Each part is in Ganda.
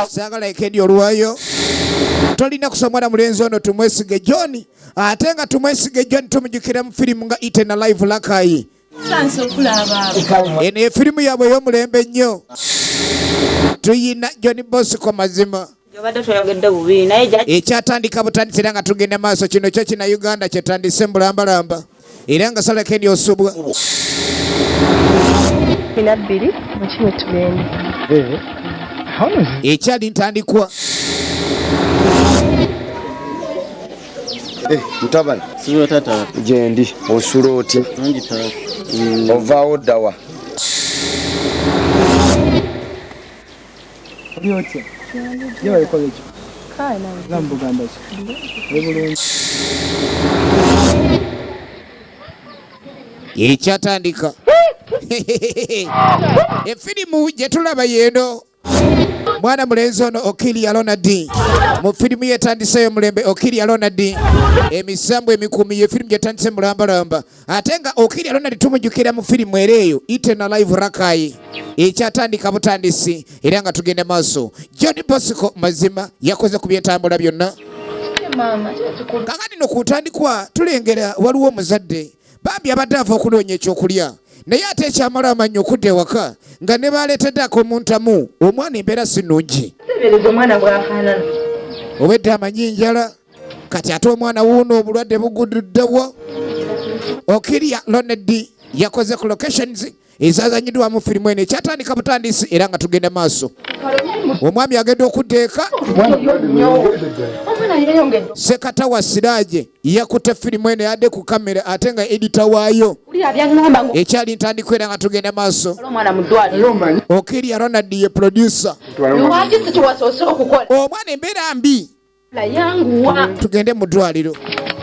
sagala ekendi olwayo tolina kusomwana mulenzi ono tumwesige John ate nga tumwesige John tumujukira mu firimu nga Eternal Live Lakayi eno efirimu yaabwe ey'omulembe nnyo tuyina John Bosco mazima ekyatandika butandisi era nga tugenda maaso kino kyo kina Uganda kyetandise mbulambalamba era nga sala kendi osubwa ekyali ntandikwa mutabani siwe tata jendi osuloti ovaawo ddawa Byote. Yewe ikoleje. Kai na Zambuganda. Ebulungi. Ekyatandika. Efirimu gye tulaba yeno. Mwana mulenzi ono Okili Alonadi. Mu firimu yetandiseyo mulembe Okili Alonadi. Emisambu emikumi y'efirimu gyetandise mulambalamba. Ate nga Okili Alonadi tumujjukira mu firimu ereeyo Eternal Live Lakayi. Ekyatandika butandisi era nga tugenda maaso. John Bosco mazima yakoze ku byentambula byonna. Kakati no kutandikwa tulengera waliwo omuzadde bambi abadde ava okunoonya ekyokulya naye ate ekyamala amanyi okudda ewaka nga ne baaleeteddako omuntamu omwana embeera si nnungi obwedde amanyi njala kati ate omwana wuuno obulwadde bugududdewo. Okili Alonadi yakoze ku locations ezazanyiddwa mu firimu eno ekyatandika butandisi era nga tugenda maaso. Omwami agenda okuddeeka Sekatawa Siraje yakutte firimu eno yadde ku kamera ate nga edita waayo ekyali ntandikwa era nga tugenda maaso. Okili Alonadi ye producer. Omwana embeera mbi tugende mu ddwaliro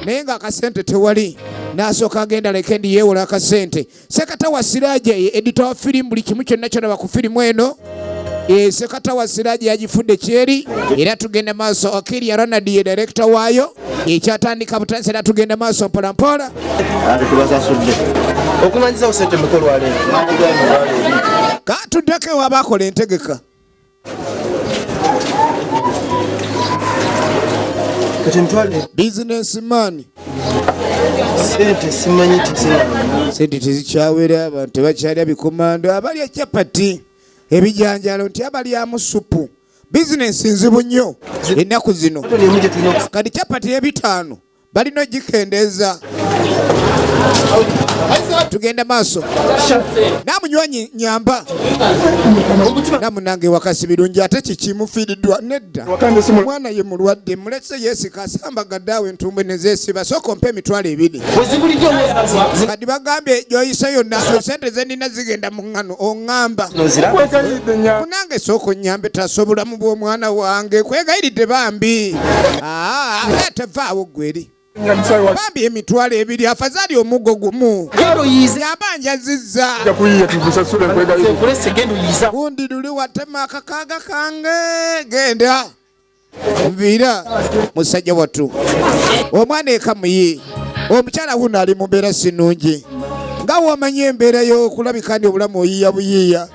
naye nga akasente tewali n'asooka agenda lekendi yeewola akasente. Sekatawa Siraje ye edita wa firimu buli kimu kyonna kyolaba ku firimu eno. Sekatawa Siraje yagifudde kyeri era tugenda maaso. Okili Alonadi ye director waayo ekyatandika butandisi era tugenda maaso mpola mpola. okumanyiza osente mukolo wale katuddeko ewabakola entegeka businessman sente simanyi sente tezikyawera abantu tebakyalya bikomando abalya capati ebijanjalo nti abalyamu supu bizinesi nzibu nnyo ennaku zino kati capati y'ebitaano balina ogikendeeza. Tugenda maaso namunywanyi nyamba namunange wakasi birungi ate kikimufiiriddwa nedda omwana ye mulwadde mulese yeesika asambagadde entumbwe nezeesiba sooka ompe emitwalo 2 kati bagambye gyoyise yonna sente zenina zigenda mu ŋŋano oŋŋamba munange sooka onnyambe tasobolamu bw'omwana wange kwegayiridde bambi tevaawo gweri bambi emitwalo 2 afazaali omuggo gumu yabanja zizza gundi luli watema akakaaga kange genda nviira musajja wattu omwana ekamuyi omukyala wuno ali mu mbeera sinungi nga womanyi embeera y'okulabika ndi obulamu oyiya buyiiya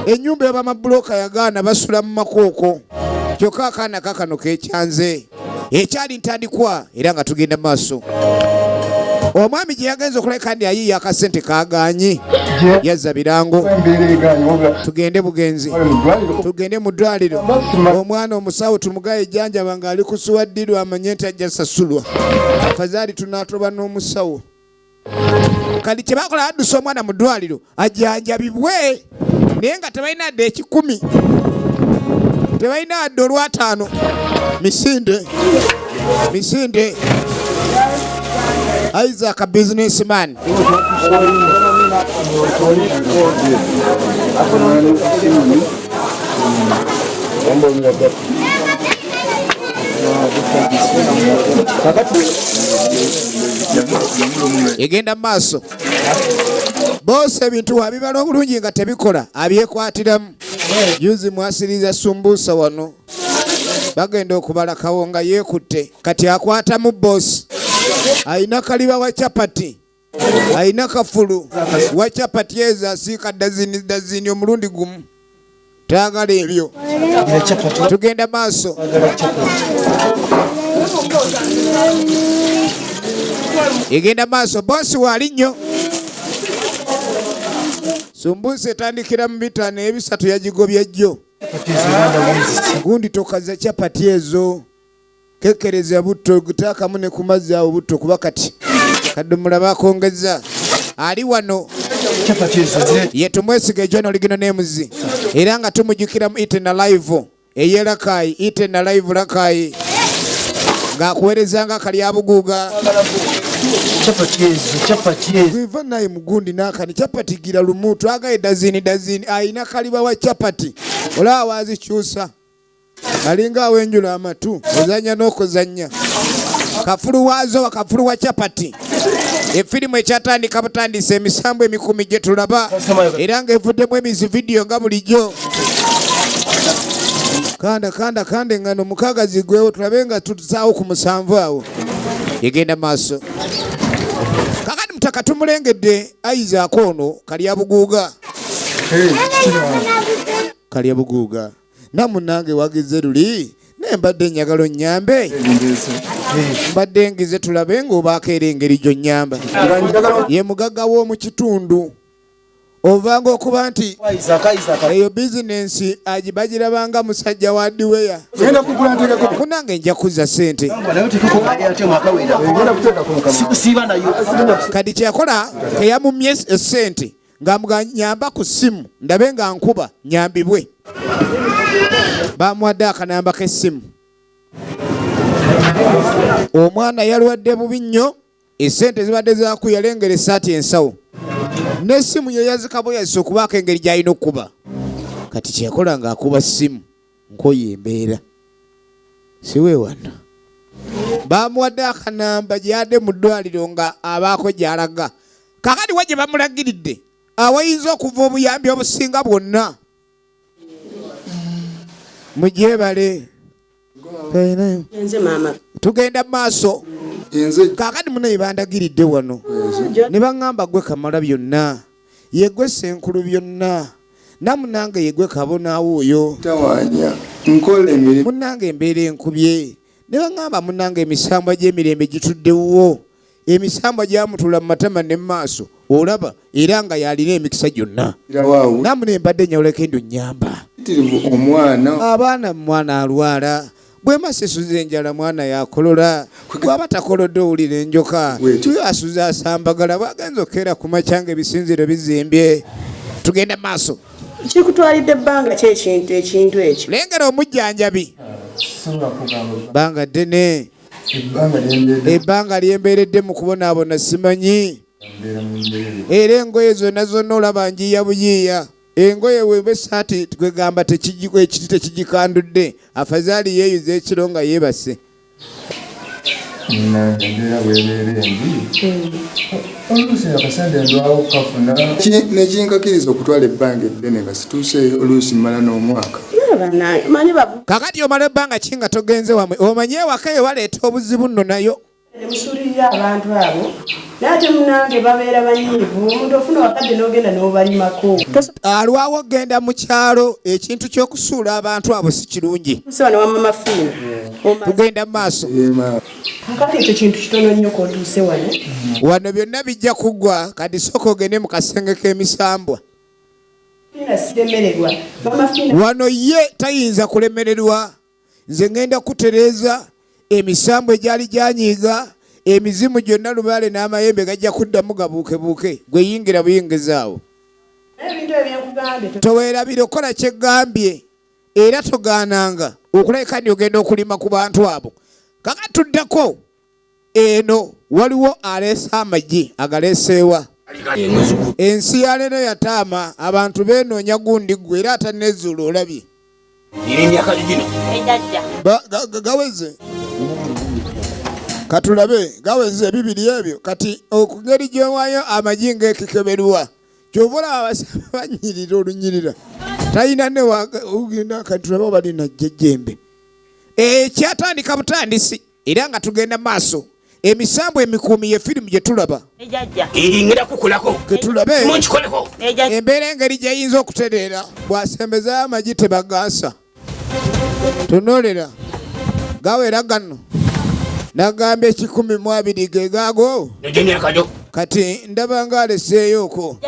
ennyumba y'abamabuloka yagaana basula mu makooko kyokka akaana kakano kekyanze ekyali ntandikwa era nga tugenda maaso. Omwami gye yagenza okuleka ndi ayiiya akasente kaganye yazza birango tugende bugenzi tugende mu ddwaliro omwana omusawo tumugaye ejjanjaba nga ali kusuwaddirwa amanye nti ajja sasulwa afazaali tunaatoba n'omusawo kati kye bakola addusa omwana mu ddwaliro ajjanjabibwe naye nga tebalina adde 10 tebalina adde olw'ataano misinde Isaac businessman egenda maaso bose ebintu wabibala obulungi nga tebikola abyekwatiramu juzi mwasiriza sumbusa wano bagenda okubala kawonga yeekutte kati akwata mu bosi ayina kaliba wa capati ayina kafulu wa capati ezo asiika dazini omulundi gumu Twagala ebyo. Tugenda maaso. Egenda maaso. Bosi wali nnyo. Sumbusa etandikira mu 5-3 yagigobya jjo. Gundi tokaza chapati ezo. Kekereza butto gutakamu ne ku mazzi awo butto kuba kati kadomola bakongeza ali wano chapati ezo ye tumwesiga John Oligino Names era nga tumujukira mu Iten Live eyerakai Iten Live rakai nga kuwerezanga kali abuguga chapati ezo viva naye mugundi nakani chapati gira lumutu agaye dazini aina kaliba wa chapati ola wazi chusa alinga awenjula amatu ozanya n'okuzanya kafulu wazo wakafulu wa chapati efirimu ekyatandika butandisa emisambo emikumi gye tulaba era nga evuddemu emizi vidiyo nga bulijjo kanda engano mukaaga zigwewo tulabe nga tutusaawo ku 7 awo egenda maaso kakati mutaka tumulengedde ayizaako ono kalya buguuga namunange wagize luli nembadde njagala nnyambe mbadde ngize tulabe ng'obaako era engeri gy'onnyamba ye mugagga w'omu kitundu ovanga okuba nti eyo bizinensi bagirabanga musajja wa diweya munange nja kuzza ssente kati kyakola teyamumye essente nga nyamba ku ssimu ndabe nga nkuba nyambibwe bamuwadde akanamba k'essimu omwana yalwadde bubi nnyo essente zibadde zakuyalengera essaati ensawo n'essimu ye yazikaboyazisa okubaako engeri gy'alina okkuba kati kyekola ng'akuba ssimu nkoye embeera siwe wano bamuwadde akanamba gy'adde mu ddwaliro nga abaako gy'alaga kakati wa gye bamulagiridde awayinza okuva obuyambi obusinga bwonna mujebale tugenda maaso kakati munaye bandagiridde wano ne baŋŋamba gwe kamala byonna yegwe senkulu byonna namunange yegwe kabonaawo oyo munange embeera enkubye ne baŋŋamba munange emisambwa gy'emirembe gituddewo emisambwa gyamutula mu matama ne maaso olaba era nga yalina emikisa gyonna namune mbadde nyawuleko endo nyamba abaana mwana alwala bwema sesuza enjala mwana yakolola bwaba takolodde owulira enjoka tuyo asuza asambagala bwagenza okkeera ku macyanga ebisinziro bizimbye tugenda maaso kikutwalidde ebbanga ki ekintu ekyo lengera omujjanjabi bbanga ddene ebbanga lyembeeredde mu kubonaabona simanyi era engoye zonna olaba njiya buyiiya engoye weba esaati twegamba ekiti tekigikandudde afazaali yeeyuza ekiro nga yeebase nekinkakiriza okutwala ebbanga eddene nga situuse oluusi mmala n'omwaka kakati omala ebbanga ki nga togenze wamwe omanye ewaka eyo baleeta obuzibu nno nayo musulirira abantu abo nate munange babeera banyiivu omuntu ofuna wakadde n'ogenda n'obalimako alwawo genda mu kyalo ekintu ky'okusuula abantu abo si kirungi tugenda mu maaso kakati ekyo kintu kitono nnyo kotuuse wano byonna bijja kuggwa kati sooka ogende mu kasenge k'emisambwa wano ye tayinza kulemererwa nze ngenda kutereeza emisambo egyali gyanyiiga emizimu gyonna lubaale n'amayembe gajja kuddamu gabuukebuuke gwe yingira buyingizaawo toweerabire okola kyeggambye era togaananga okulabika ndi ogenda okulima ku bantu abo kaka tuddako eno waliwo aleesa amagi agaleeseewa ensi ya leero yataama abantu beenoonya gundi gwe era atanezuula olabye gaweze katulabe gaweze bibiri ebyo kati okungeri gyewaayo amagi ng'ekikeberwa kyova olaba abasaba banyirira olunyirira talina neugenda katulaba balina jjejjembe ekyatandika butandisi era nga tugenda maaso emisambo emikuumi ye firimu gye tulaba ngenda kukulako getulabe munkikoleko embeera engeri gyeyinza okutereera bw'asembezayo amagi tebagaasa tunuulira gawera gano nagambye 120 ge gaago kati ndaba nga aleseeyoko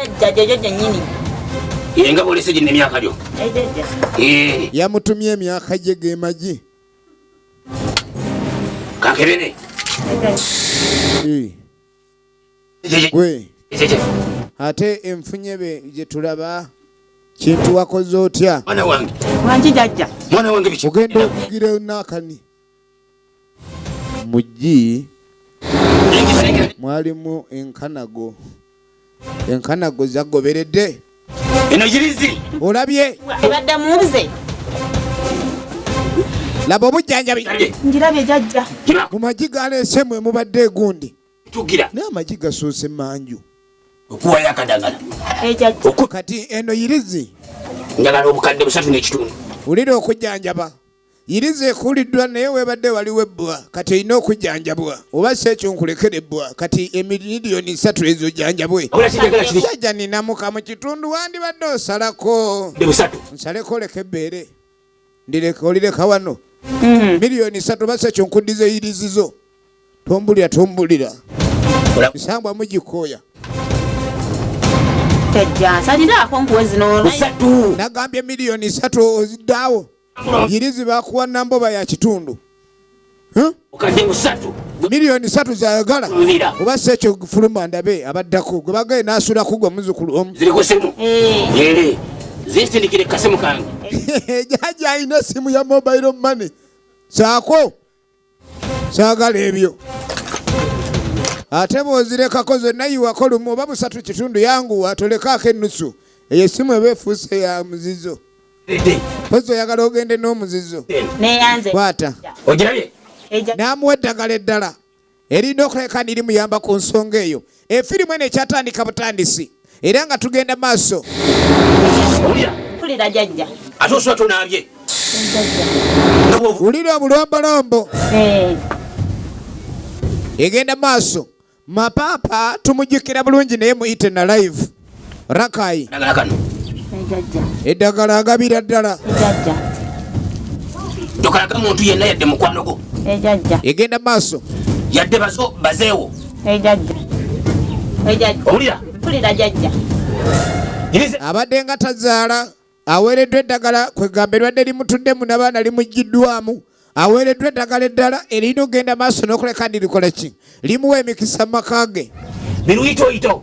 nga bolese gye n'emyaka gyo yamutumye emyaka gye ge magi kakebene gwe ate enfunye be gye tulaba kintu wakoze otya mwana wange biki ogenda okugira nakani mugi mwalimu enkanago zagoberedde eno yirizi olabye ebadde munze laba obujjanjabi njirabye jajja mu magi galeese mwe mubadde egundi tugira naye amagi gasoose manju okuwayo akadagala kati eno yirizi njagala obukadde 3.5 wulira okujjanjaba yirizi ekuuliddwa naye webadde waliwo ebbwa kati olina okujjanjabwa oba si ekyo nkulekerebbwa kati emiliyoni 3 ezo jjanjabwe jajja ninamuka mu kitundu wandibadde osalako nsaleko oleka ebbeere olireka wano miliyoni 3 oba si ekyo nkuddiza eyirizizo tombulira misambwa mugikooya nagambye miliyoni 3 oziddaawo yirizi bakuwa namboba ya kitundu miliyoni 3 zayagala oba si ekyo fuluma ndabe abaddako gwe bagaye nasulako gwe muzukulu omu zisindikire kasimu kange jaja alina esimu ya mobile money saako saagala ebyo ate bw'ozirekako zonna yiwako lumu oba 3 kitundu yangu atolekaako ennusu eyo esimu eba efuuse ya muzizo pozi oyagala ogende n'omuzizo kwata n'amuwa eddagala eddala erina okuleka nirimuyamba ku nsonga eyo efirimu eno ekyatandika butandisi era nga tugenda maaso ate osula tonaabye wulira obulombolombo egenda maaso mapaapa tumujjukira bulungi naye muyite na live Rakai eddagala agabira ddala tokalaga muntu yenna yadde mukwano gwo egenda maaso yadde bazeewo owulira abadde nga tazaala aweereddwa eddagala kwegamba erwadde limutuddemu n'abaana limuggiddwamu aweereddwa eddagala eddala erina okugenda maaso n'okuleka ndirikola ki limuwa emikisa mu maka ge biruyitoyito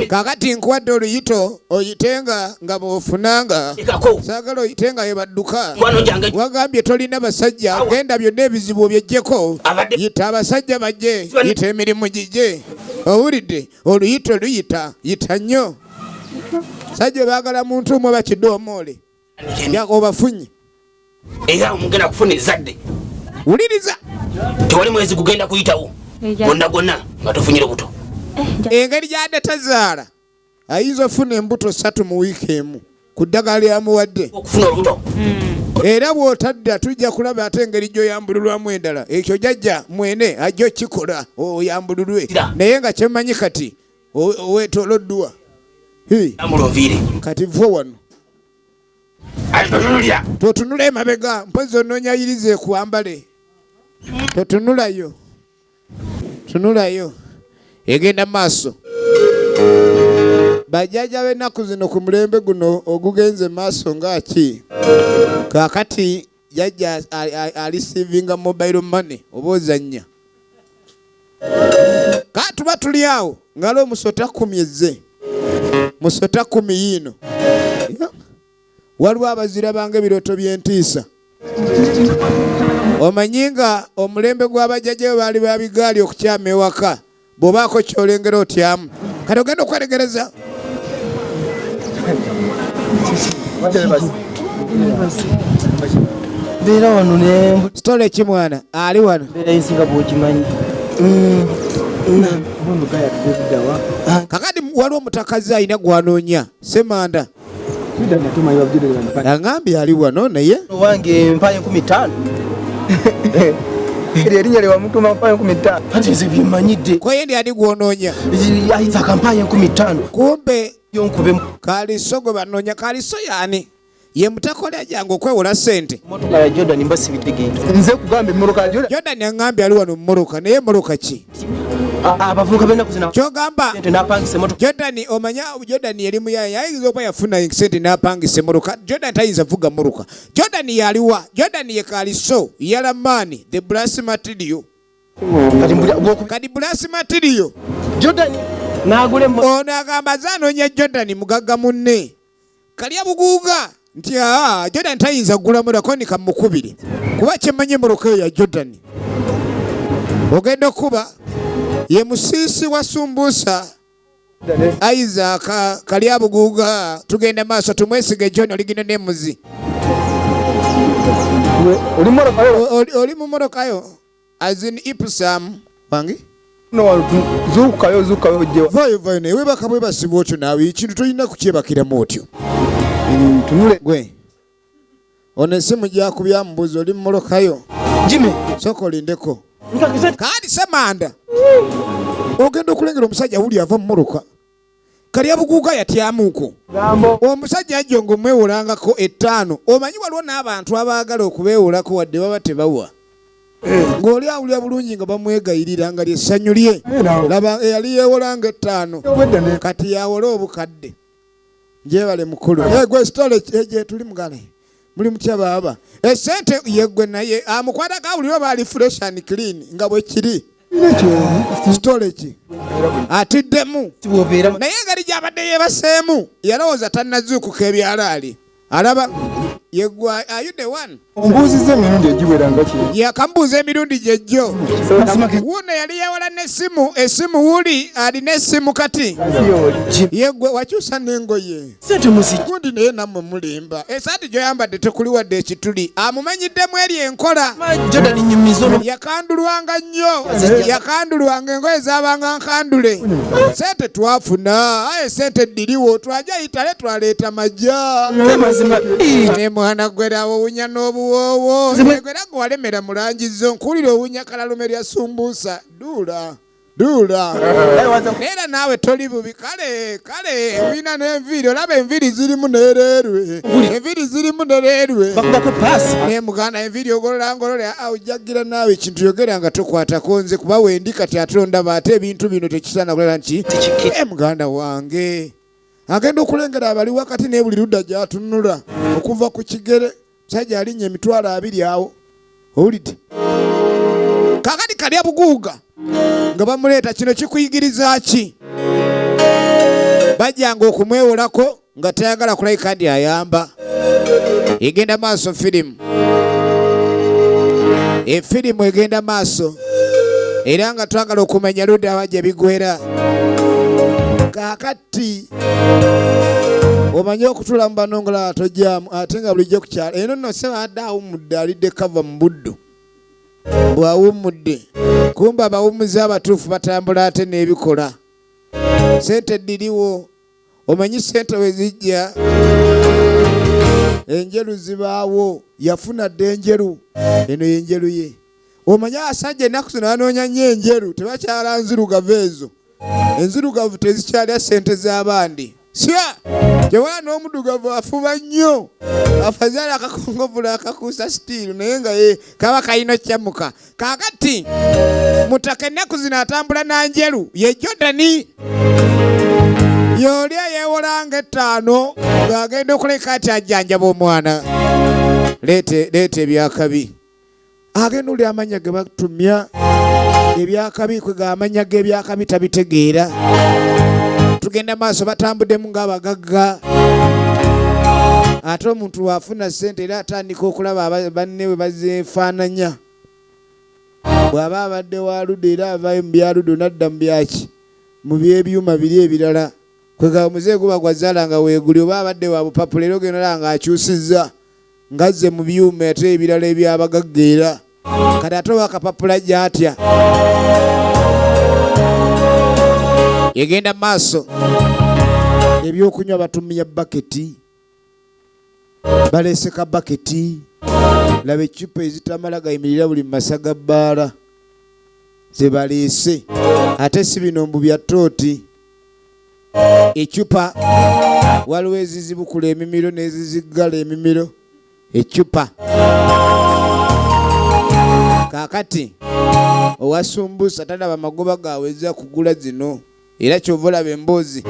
kakati nkuwadde oluyito oyitenga nga bwofunanga saagala oyitenga yebadduka wagambye tolina basajja genda byonna ebizibu byejjeko yita abasajja bajje yita emirimu gijje owulidde oluyito luyita yita nnyo sajja baagala muntu omwe bakidoomoole obafunye era omugenda kufuna ezadde wuliriza tewali mwezi gugenda kuyitawo gwonna nga tofunyire buto engeri gyadde tazaala ayinza ofuna embuto 3 mu wiiki emu ku ddagala lyamuwadde okufuna olubuto era bw'otadda tujja kulaba ate engeri gy'oyambululwamu endala ekyo jajja mwene ajja okikola oyambululwe naye nga kyemmanyi kati weetoloddwa kati vo wano totunula emabega mpozi onoonya yiriza ekuwambale totunulayo tunulayo egenda maaso bajjaja b'ennaku zino ku mulembe guno ogugenze maaso ngaki kakati jajja alisivinga mobile money oba ozannya katuba tuli awo ngalo omusota 10 ezze musota 10 yiino waliwo abazira bange ebirooto by'entiisa omanyi nga omulembe gw'abajjajja bwe baali babigaali okukyama ewaka bw'obaako kyolengera otyamu kati ogenda okweregereza mbeera wano ne sitole ki mwana ali wano mbeera yensinga bw'okimanyi kakati waliwo omutakazi alina gwanoonya semanda aŋambye ali wano naye wange mpayo 15 Erinnya lye wamutuma mpayo 15. Anti nze byemmanyidde. Koyendi ali gwononya. Ayinza akampayo 15. Kumbe yonkube Kaliso gwe banonya. Kaliso yani ye mutakola jangu okwewola sente. motoka ya Jordan mbasi bitegeeta. Nze kugamba emmoroka ya Jordan. Jordan yangambye ali wano mmoroka naye mmoroka ki? Abavubuka bena kuzina. Kyogamba Sente n'apangisa motoka. Jordan omanya Jordan yali muyaya ayinza okuba yafuna sente n'apangisa mmoroka. Jordan tayinza vuga mmoroka. Jordan yaliwa. Jordan ye Kaliso Yalamani the brass material. Kadi brass material. Jordan n'agule ono agamba zanoonya Jordan mugagga munne. Kalya buguuga nti Jordan tayinza kugula mmoroka ni kamukubiri. Kuba kyemmanye mmoroka ya Jordan. Ogenda okuba ye musisi wa sumbusa Isaac Kalya buguuga. Tugenda maaso tumwesige John oligino nemuzi. Oli mu mmorokayo as in Ipsam wangi no zukayo je vayo ne webaka bwe basiba otyo naawe ekintu tolina kukyebakiramu otyo tunule gwe ono esimu gyakubya mbuzi oli mmolokayo Jimmy soko lindeko kadi samanda ogenda okulengera omusajja wuli ava mmoloka Kalya buguuga yatyamuko omusajja ajjongo mwewolangako 5 omanyi waliwo n'abantu abaagala okubeewolako wadde baba tebawa ng'oli awulira bulungi nga bamwegayirira nga lyessanyu lye laba eyali yeewolanga 5 kati yawola obukadde njebale mukulu gwe sitole gye tuli mugale muli mutya baaba esente yeggwe naye amukwata kawulira baali fresh and clean nga bwe kiri sitole ki atiddemu naye engeri gy'abadde yeebaseemu yalowooza tannazuukuka ebyalaali alaba yeggwa are you the one ombuuziza emirundi egiwera nga ki yakambuuza emirundi gyejjo wuno yali yeewola esimu wuli alina esimu kati yeggwe wakyusa n'engoye gundi naye nammwe mulimba esaati gy'oyambadde tekuli wadde ekituli amumanyiddemu eri enkola yakandulwanga nnyo yakandulwanga engoye zaabanga nkandule sente twafuna aye sente ddiriwo twajayitale twaleeta majja mwana gwerawo wunya n'obuwoowo gwera gwalemera mulangizo nkuwulira owunya kalalume lya sumbusa duula era naawe toli bubi kale wina n'enviiri olaba enviiri zirimu nereerwe naye muganda enviiri ogololangolole ojjagira naawe ekintu yogera nga tokwatako nze kuba wendi kati ate ondaba ate ebintu bino tekisaana kulera nti muganda wange agenda okulengera abali wakati naye buli ludda gy'atunula okuva ku kigere musajja alinnya 20 awo owulidde kakati Kalya buguuga nga bamuleeta kino kikuyigiriza ki bajjanga okumwewolako nga tayagala kulabika ndi ayamba egenda maaso firimu efirimu egenda maaso era nga twagala okumanya ludda abajja bigwera kakati omanye okutula mu banongola atojjamu ate nga bulijjo ku kyalo eno nno seba adde awummudde alidde kava mu buddo bw'awummudde kumba abawummuzi abatuufu batambula ate n'ebikola sente ddiriwo omanyi sente we zijja enjeru zibaawo yafuna dde enjeru eno y'enjeru ye omanyi asajja ennaku zino banoonya nnyo enjeru tebakyala nzirugavu ezo enzirugavu tezikyalya sente z'abandi sya gyewala n'omudugavu afuba nnyo afazaala akakongovula akakuusa sitiiru naye nga ye kaba kayino kyamuka kakati mutaka ennaku zino atambula nanjeru ye Jordani yoli yeewolanga 5 ng'agenda okuleka ati ajjanjaba omwana leeta ebyakabi agenda oli amanya ge batumya ebyakabi kwe gamanya g'ebyakabi tabitegeera tugenda maaso batambuddemu ng'abagagga ate omuntu waafuna ssente era atandika okulaba banne we bazeefaananya bw'aba abadde wa ludda era avaayo mu byaluddo nadda mu byaki mu by'ebyuma biri ebirala kwega omuzeeyi guba gwazaala nga weeguli oba abadde wa bupapula era ogenda olaba ng'akyusizza ngazze mu byuma ate ebirala ebyabagagga era kati ate oba akapapula gy'atya yegenda maaso ebyokunywa batumya baketi balese ka baketi laba eccupa ezitamala gayimirira buli masaga bbaala ze baleese ate si bino mbu bya tooti. Eccupa waliwo ezizibukula emimiro n'eziziggala emimiro. Eccupa kaakati owasumbuusa talaba magoba gaaweza kugula zino era kyova olaba emboozi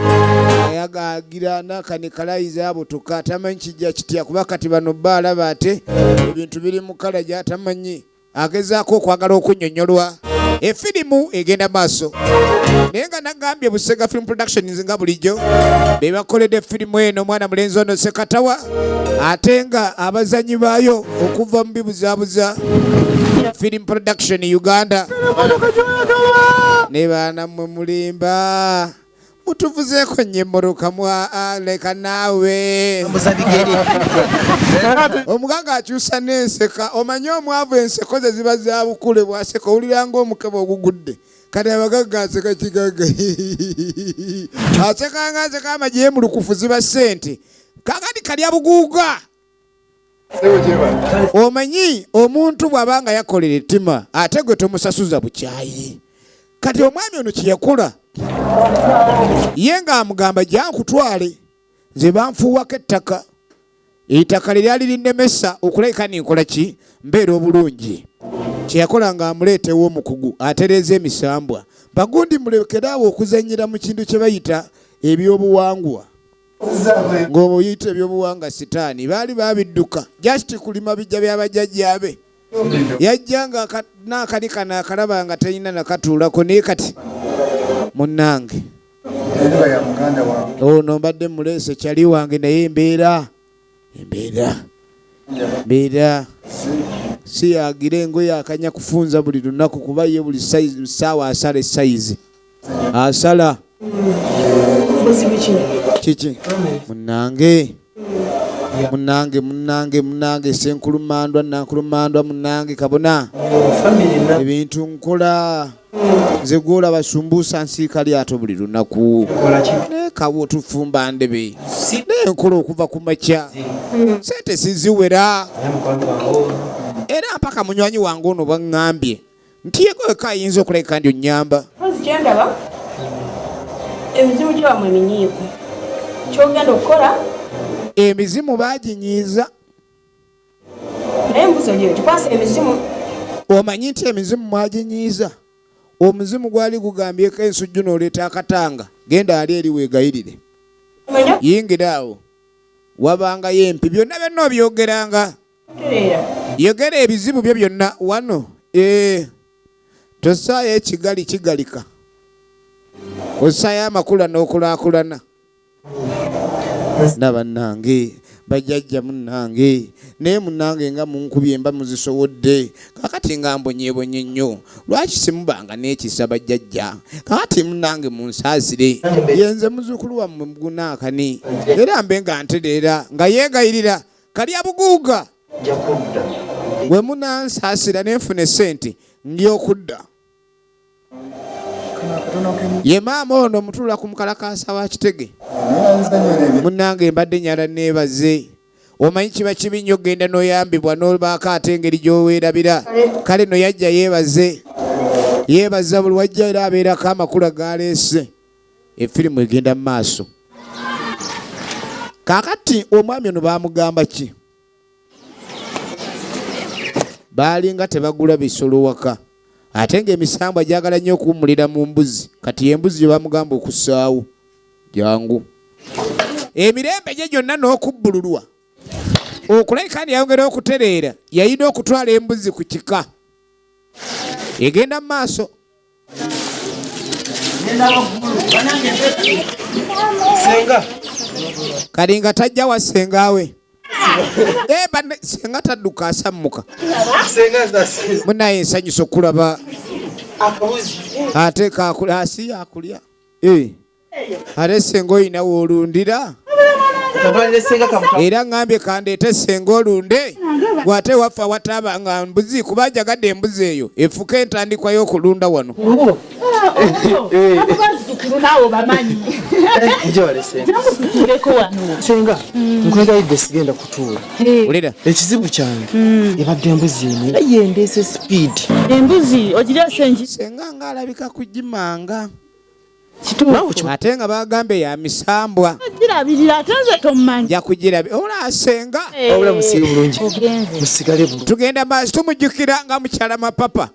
ayagaagira n'akanikalayiza abotoka tamanyi kijja kitya kuba kati bano bba alaba ate ebintu biri mu kala gy'atamanyi agezaako okwagala okunnyonnyolwa. Efirimu egenda maaso naye nga nagambye Busega Film Productions nga bulijjo be bakoledde firimu eno omwana mulenzi ono Sekatawa ate nga abazanyi baayo okuva mu bibuzaabuza Film Production Uganda ne baana mmwe mulimba mutuvuzeeko nnyemmoroka leka naawe omuganga akyusa n'enseka omanye omwavu enseko ze ziba za bukule bwaseka owulira ng'omukebe ogugudde kati abagagga aseka kigagga asekanga nseka amagye mulukufu ziba ssente kakati kalya buguuga. Omanyi omuntu bw'abanga yakolera ettima ate gwe tomusasuza bukyayi. Kati omwami ono kye yakola ye ng'amugamba jankutwale nze banfuuwako ettaka. Ettaka lyali linnemesa okulabika ninkola ki mbeera obulungi. Kye yakola ng'amuleetewo omukugu atereeza emisambwa. Bagundi mulekeraawo okuzannyira mu kintu kye bayita ebyobuwangwa. Ng'oyita ebyobuwanga sitaani baali babidduka just kulima bijja by'abajjajjaabe. Yajja nga n'akanika n'akalaba nga talina nakatuulako naye kati munnange ono mbadde muleese kyali wange naye embeera si yagira engoye akanya kufunza buli lunaku kuba ye buli ssaawa asala esayizi asala kiki munnange senkulumandwa nankulumandwa munnange kabona ebintu nkola nze gwola basumbuusa nsiika lyato buli lunaku nekawo tufumba ndebe nenkola okuva ku makya sente siziwera era mpaka munywanyi wange ono baŋŋambye nti yegoeka ayinza okulabika ndi onnyamba kyendaba emizimu gyewamwe eminyiivu kyogenda okukola emizimu baginyiiza naye embuzo gyo tukwasa emizimu. Omanyi nti emizimu mwaginyiiza. Omuzimu gwali gugambyeko ensujju n'oleeta akatanga genda ali eri weegayirire yingira awo wabangayo empi byonna byonna obyogeranga yogera ebizibu byo byonna wano tosaayo ekigali kigalika osaayo amakula n'okulaakulana nabannange bajjajja munnange naye munnange nga munkubye mba muzisobodde kakati nga mbonyeebonye nnyo lwaki simubanga n'ekisa bajjajja kakati munnange munsaasire yenze muzzukulu wammwe mugunaakani era mbe nga ntereera nga yeegayirira kalya buguuga bwe munansaasira nenfuna essente ndyokudda. Ye maama ono mutula ku mukalakaasa wa Kitege munnange mbadde nyala neebaze. Omanyi kiba kibi nnyo genda n'oyambibwa n'obaako ate engeri gy'oweerabira kale no yajja yeebaza buli wajja era abeerako amakulu galeese. Efirimu egenda mu maaso. Kaakati omwami ono baamugamba ki? Baalinga tebagula bisolo waka ate ng'emisambwa gyagala nnyo okuwummulira mu mbuzi kati embuzi gye bamugamba okussaawo jangu emirembe gye gyonna n'okubbululwa okulabika kandi yayongera okutereera yayina okutwala embuzi ku kika egenda mu maaso. Kali nga tajja wa sengaawe senga tadduka asammuka munaye ensanyusa okulaba ate asi akulya ate senga oyina woolundira era ngambye kandeete senga olunde gwate waffe wataabanga mbuzi kuba njagadde embuzi eyo efuka entandikwa y'okulunda wano bakulu naawe bamanyi. Nje walese. Tuleko wano. Senga. Nkwegayidde sigenda kutuula. Ulira. Ekizibu kyange. Yabadde embuzi eno era yendeese speed. Embuzi ogira senji. Senga ng'alabika kugimanga. Kituufu. Ate nga bagambe ya misambwa. Girabirira ate nze tommanyi. Nja kugirabira. Ola Senga. Obula musibe bulungi. Ogenze. Musigale bulungi. Tugenda maaso tumujjukira nga mukyala mapapa.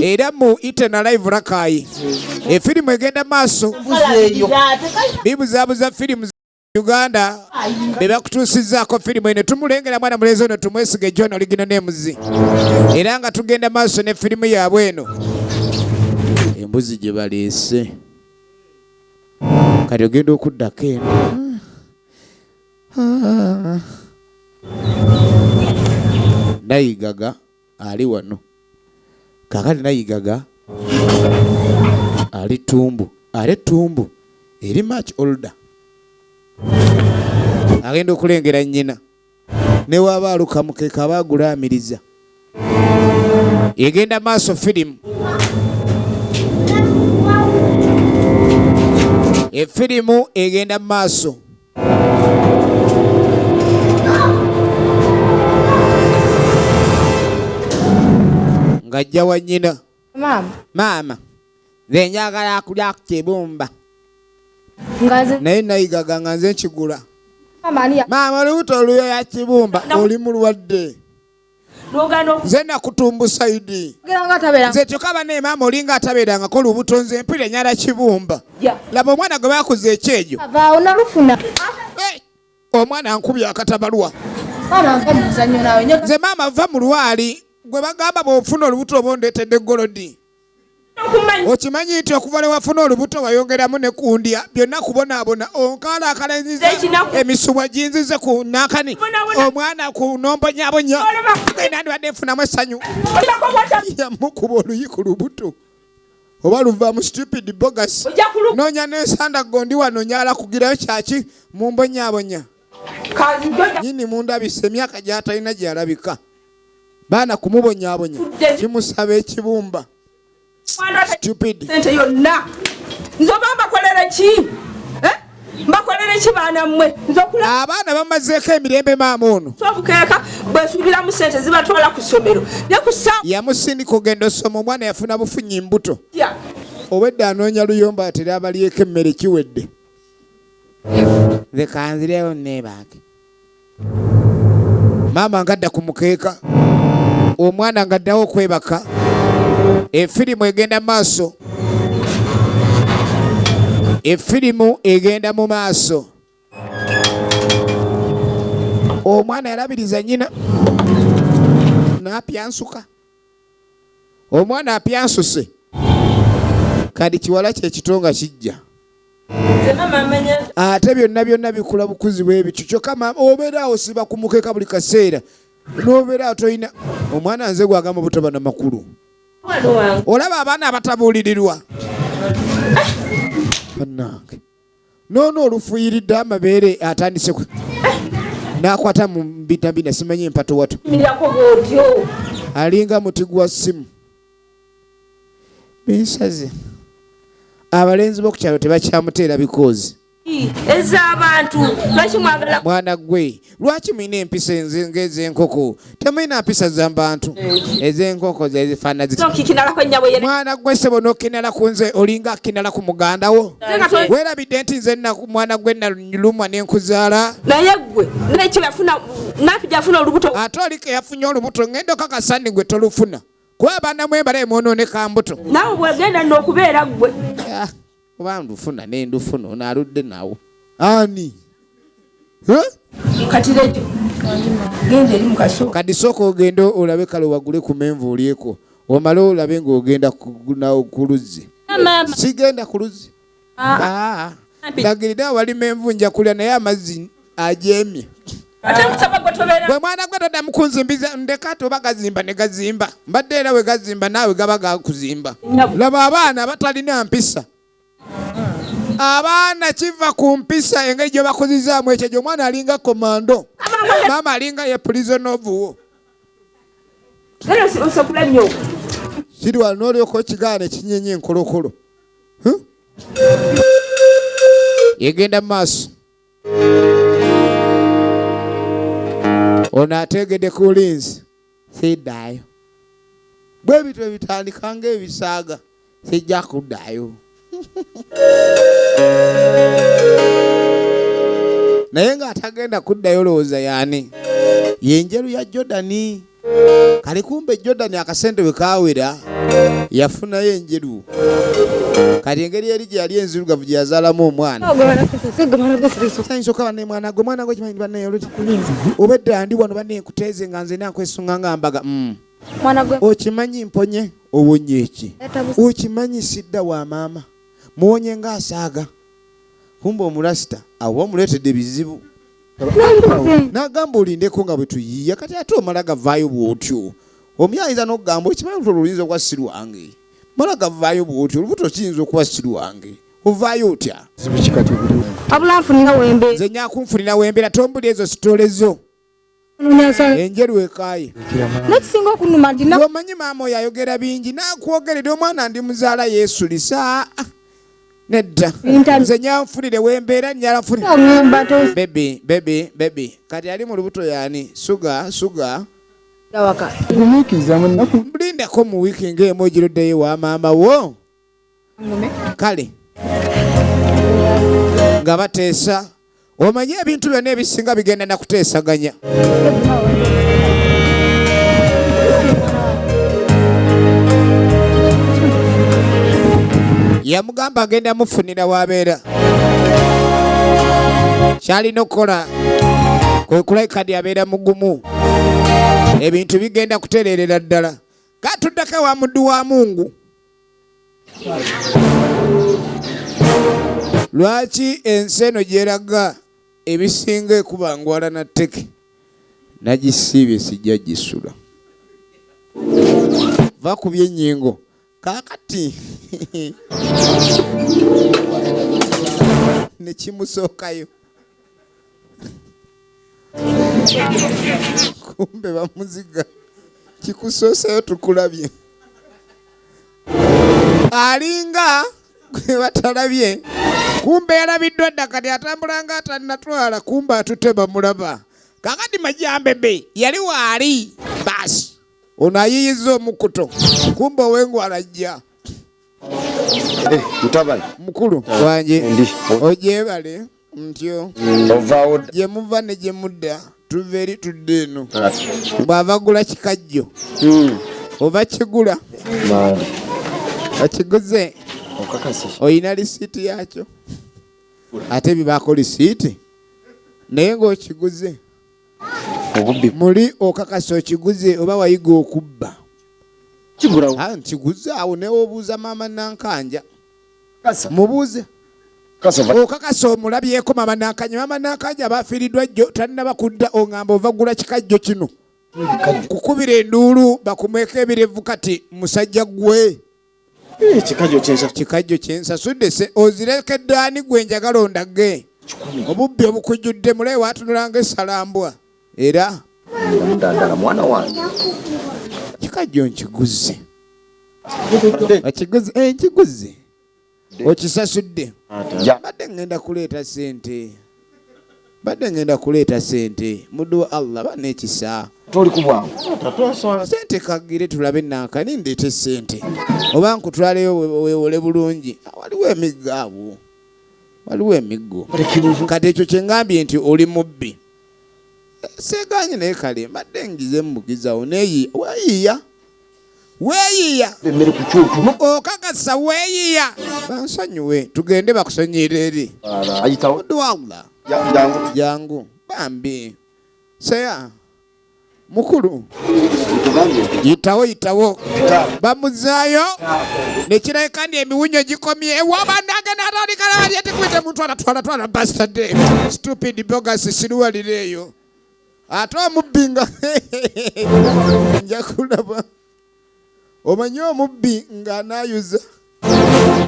Era mu Eternal Live Rakai. Efirimu egenda maaso. Bibuzaabuza firimu Uganda. Beba kutuusizaako firimu eno tumulengera mwana mulezi ono tumwesige John Original Names. Era nga tugenda maaso ne firimu yaabwe eno. Embuzi gye baleese. Kati ogenda okuddako eno. Nayigaga ali wano. Kakati Nayigaga ali Tumbu. Ali Tumbu. Eri much older. Agenda okulengera nnyina. Ne waba aluka mukeeka baagulaamiriza. Egenda maaso firimu. Efirimu egenda maaso. Ngajja wa nnyina. Maama. Nze njagala akulya ku kibumba. Naye Nayigaga nga nze nkigula. Maama olubuto oluyoya kibumba oli mulwadde. Nze nakutumbu saidi. Nze kyokka ne maama olinga atabeerangako olubuto nze mpira nyala kibumba. Laba omwana gwe bakuza ekyejo. Omwana ankubye akatabalwa. Nze maama va mu lwali gwe bagamba bw'ofuna olubuto oba ondeetedde Golodi. Okimanyi nti okuva ne wafuna olubuto wayongeramu ne kundya byonna kubonaabona onkaala akalenziza emisumwa ginzize ku nakani omwana ku nombonyabonya genda ndibadde nfunamu essanyu yamukuba oluyi ku lubuto oba luva mu stupid bogus noonya n'ensanda gondi wano nyala kugirayo kyaki mu mbonyabonya nyini mundabisa emyaka gy'atalina gy'alabika baana kumubonyabonya kimusaba ekibumba. Stupid. Sente yonna. Nzoba mbakolere ki? Mbakolere ki baana mmwe? Nzokula abaana bamazeeko emirembe maama ono. Sobukeeka bwesubira mu sente zibatwala ku ssomero. Ne ku yamusindika ogenda osoma omwana yafuna bufunyi mbuto. Obwedda anoonya luyomba atera abalyeko emmere kiwedde. Nze kanzireewo neebange. Maama ngadda ku mukeeka. Omwana ngaddawo okwebaka. Efirimu egenda maaso. Efirimu egenda mu maaso. Omwana yalabiriza nnyina n'apyansuka. Omwana apyansuse. Kadi kiwala kye kitonga kijja. Ate byonna bikula bukuzi bw'ebityo. Kyokka maama obeera awo siba ku mukeeka buli kaseera. N'obeera awo toyina. Omwana nze gwagamba butoba na makulu. Olaba abaana abatabuulirirwa. Bannange. Noono olufuyiridde amabeere atandise n'akwata mu mbinabina simanyi empato wato. Alinga muti gwa ssimu. Binsaze. Abalenzi b'oku kyalo tebakyamuteera bikozi. ez'abantu lwaki mwagala mwana gwe lwaki mwina empisa ng'ez'enkoko temwina mpisa z'abantu ez'enkoko zezifaana mwana gwe sebo n'okinala ku nze olinga akinala ku muganda wo weerabidde nti nze mwana gwe nalumwa n'enkuzaala naye gwe n'ekyo yafuna napi gyafuna olubuto ate oliko yafunye olubuto ng'endo kakasandi gwe tolufuna kuba abaana mwebala emwonooneka mbuto naawe bwegenda n'okubeera gwe oba ndufuna n'endufuna onaaludde naawo ani kati lejo genda eri mukasooka kati sooka ogenda olabe kale wagule ku menvu olyeko omale olabe ng'ogenda ku luzzi sigenda ku luzzi lagirira wali menvu nja kulya naye amazzi ajeemye bwe mwana gwe todda mukunzimbiza ndekati oba gazimba ne gazimba mbadde era we gazimba naawe gaba gakuzimba laba abaana batalina mpisa abaana kiva ku mpisa engeri gye bakozizaamu ekyo gy'omwana alinga komando maama alinga ye prison ovuwo osokula nnyo kiri wano n'olyoka okigaana ekinyenye enkolokolo yegenda maaso ono ategedde ku linzi siddaayo bwe bitwe bitandika ng'ebisaaga sijja kuddaayo naye ng'atagenda kuddayo lowooza yaani yenjeru ya Jordani kali kumbe Jordani akasente bwe kaawera yafunayo enjeru kati engeri eri gye yali enzirugavu gye yazaalamu omwana sayinsoka banne mwana gwe mwana gwe kimanyi banne obedda ndi wano banne nkuteeze nga nze nankwesunga nga mbaga okimanyi mponye owonye eki okimanyi sidda wa maama muwonye ng'asaaga kumbe omulasita awo omuleetedde bizibu n'agamba olindeko nga bwe tuyiiya kati ate omala gavaayo bw'otyo omuyinza n'okugamba okimanyi olubuto luyinza okuba si lwange mala gavaayo bw'otyo olubuto kiyinza okuba si lwange ovaayo otya nze nyakunfunira wembeera tombuli ezo sitolezo enjeru ekaaye omanyi maama oyo ayogera bingi nakwogerera omwana ndi muzaala yeesulisa nedda nze nyanfunire wembeera nyala nfunire bebi kati ali mu lubuto yaani suga mulindako mu wiiki ng'emu ogiruddeyo wa maama wo kale nga bateesa omanyi ebintu byonna ebisinga bigenda nakuteesaganya yamugamba agenda mufunira wabeera kyalina okukola kwe kulabika abeera mugumu ebintu bigenda kutereerera ddala katuddeko wa muddu wa Mungu lwaki ensi eno gyeraga ebisinga ekubangwala na tteke nagisiibye sijja gisula va ku byennyingo kakati nekimusookayo kumbe bamuziga kikusooseyo tukulabye alinga gwe batalabye kumbe yalabiddwa dda kati atambulanga atanatwala kumbe atutte bamulaba kakati majambebe yali waali basi ono ayiyiza omukuto kumbe owengu alajja mutabani mukulu wanje ogyebale ntyo gye muva ne gye mudda tuva eri tudde eno bw'ava gula kikajjo oba kigula okiguze oyina lisiiti yakyo ate bibaako lisiiti naye ng'okiguze muli okakasa okiguze oba wayiga okubba nkiguze awo newe obuuza maama Nankanja mubuuze okakasa omulabyeko maama Nankanja maama Nankanja bafiiriddwa jjo tannaba kudda oŋŋamba ova gula kikajjo kino kukubira enduulu bakumweko ebirevu kati musajja gwe kikajjo kyensasudde se ozirekedde ani gwe njagala ondage obubbi obukujjudde mulabe waatunulanga esalambwa era mwana wange kikajjo nkiguze nkiguze okisasudde badde ngenda kuleeta sente muddu wa Allah banekisa toli kubwangu sente kagire tulabe Nankani ndeete sente oba nkutwaleyo weewole bulungi waliwo emiggo kati ekyo kyengambye nti oli mubbi seganye naye kale mbadde ngize mubugizawo weeyiya okakasa weeyiya bansonyiwe tugende bakusonyere eri dwalla jangu bambi seya mukulu yitawo bamuzaayo nekirabika ndi emiwunyo gikomye wabandage natandikalaalietikuite muntu alatwala bastade stupid bogas siruwalireeyo ate omubbi nga nja kulaba omanyi omubbi ng'anaayuza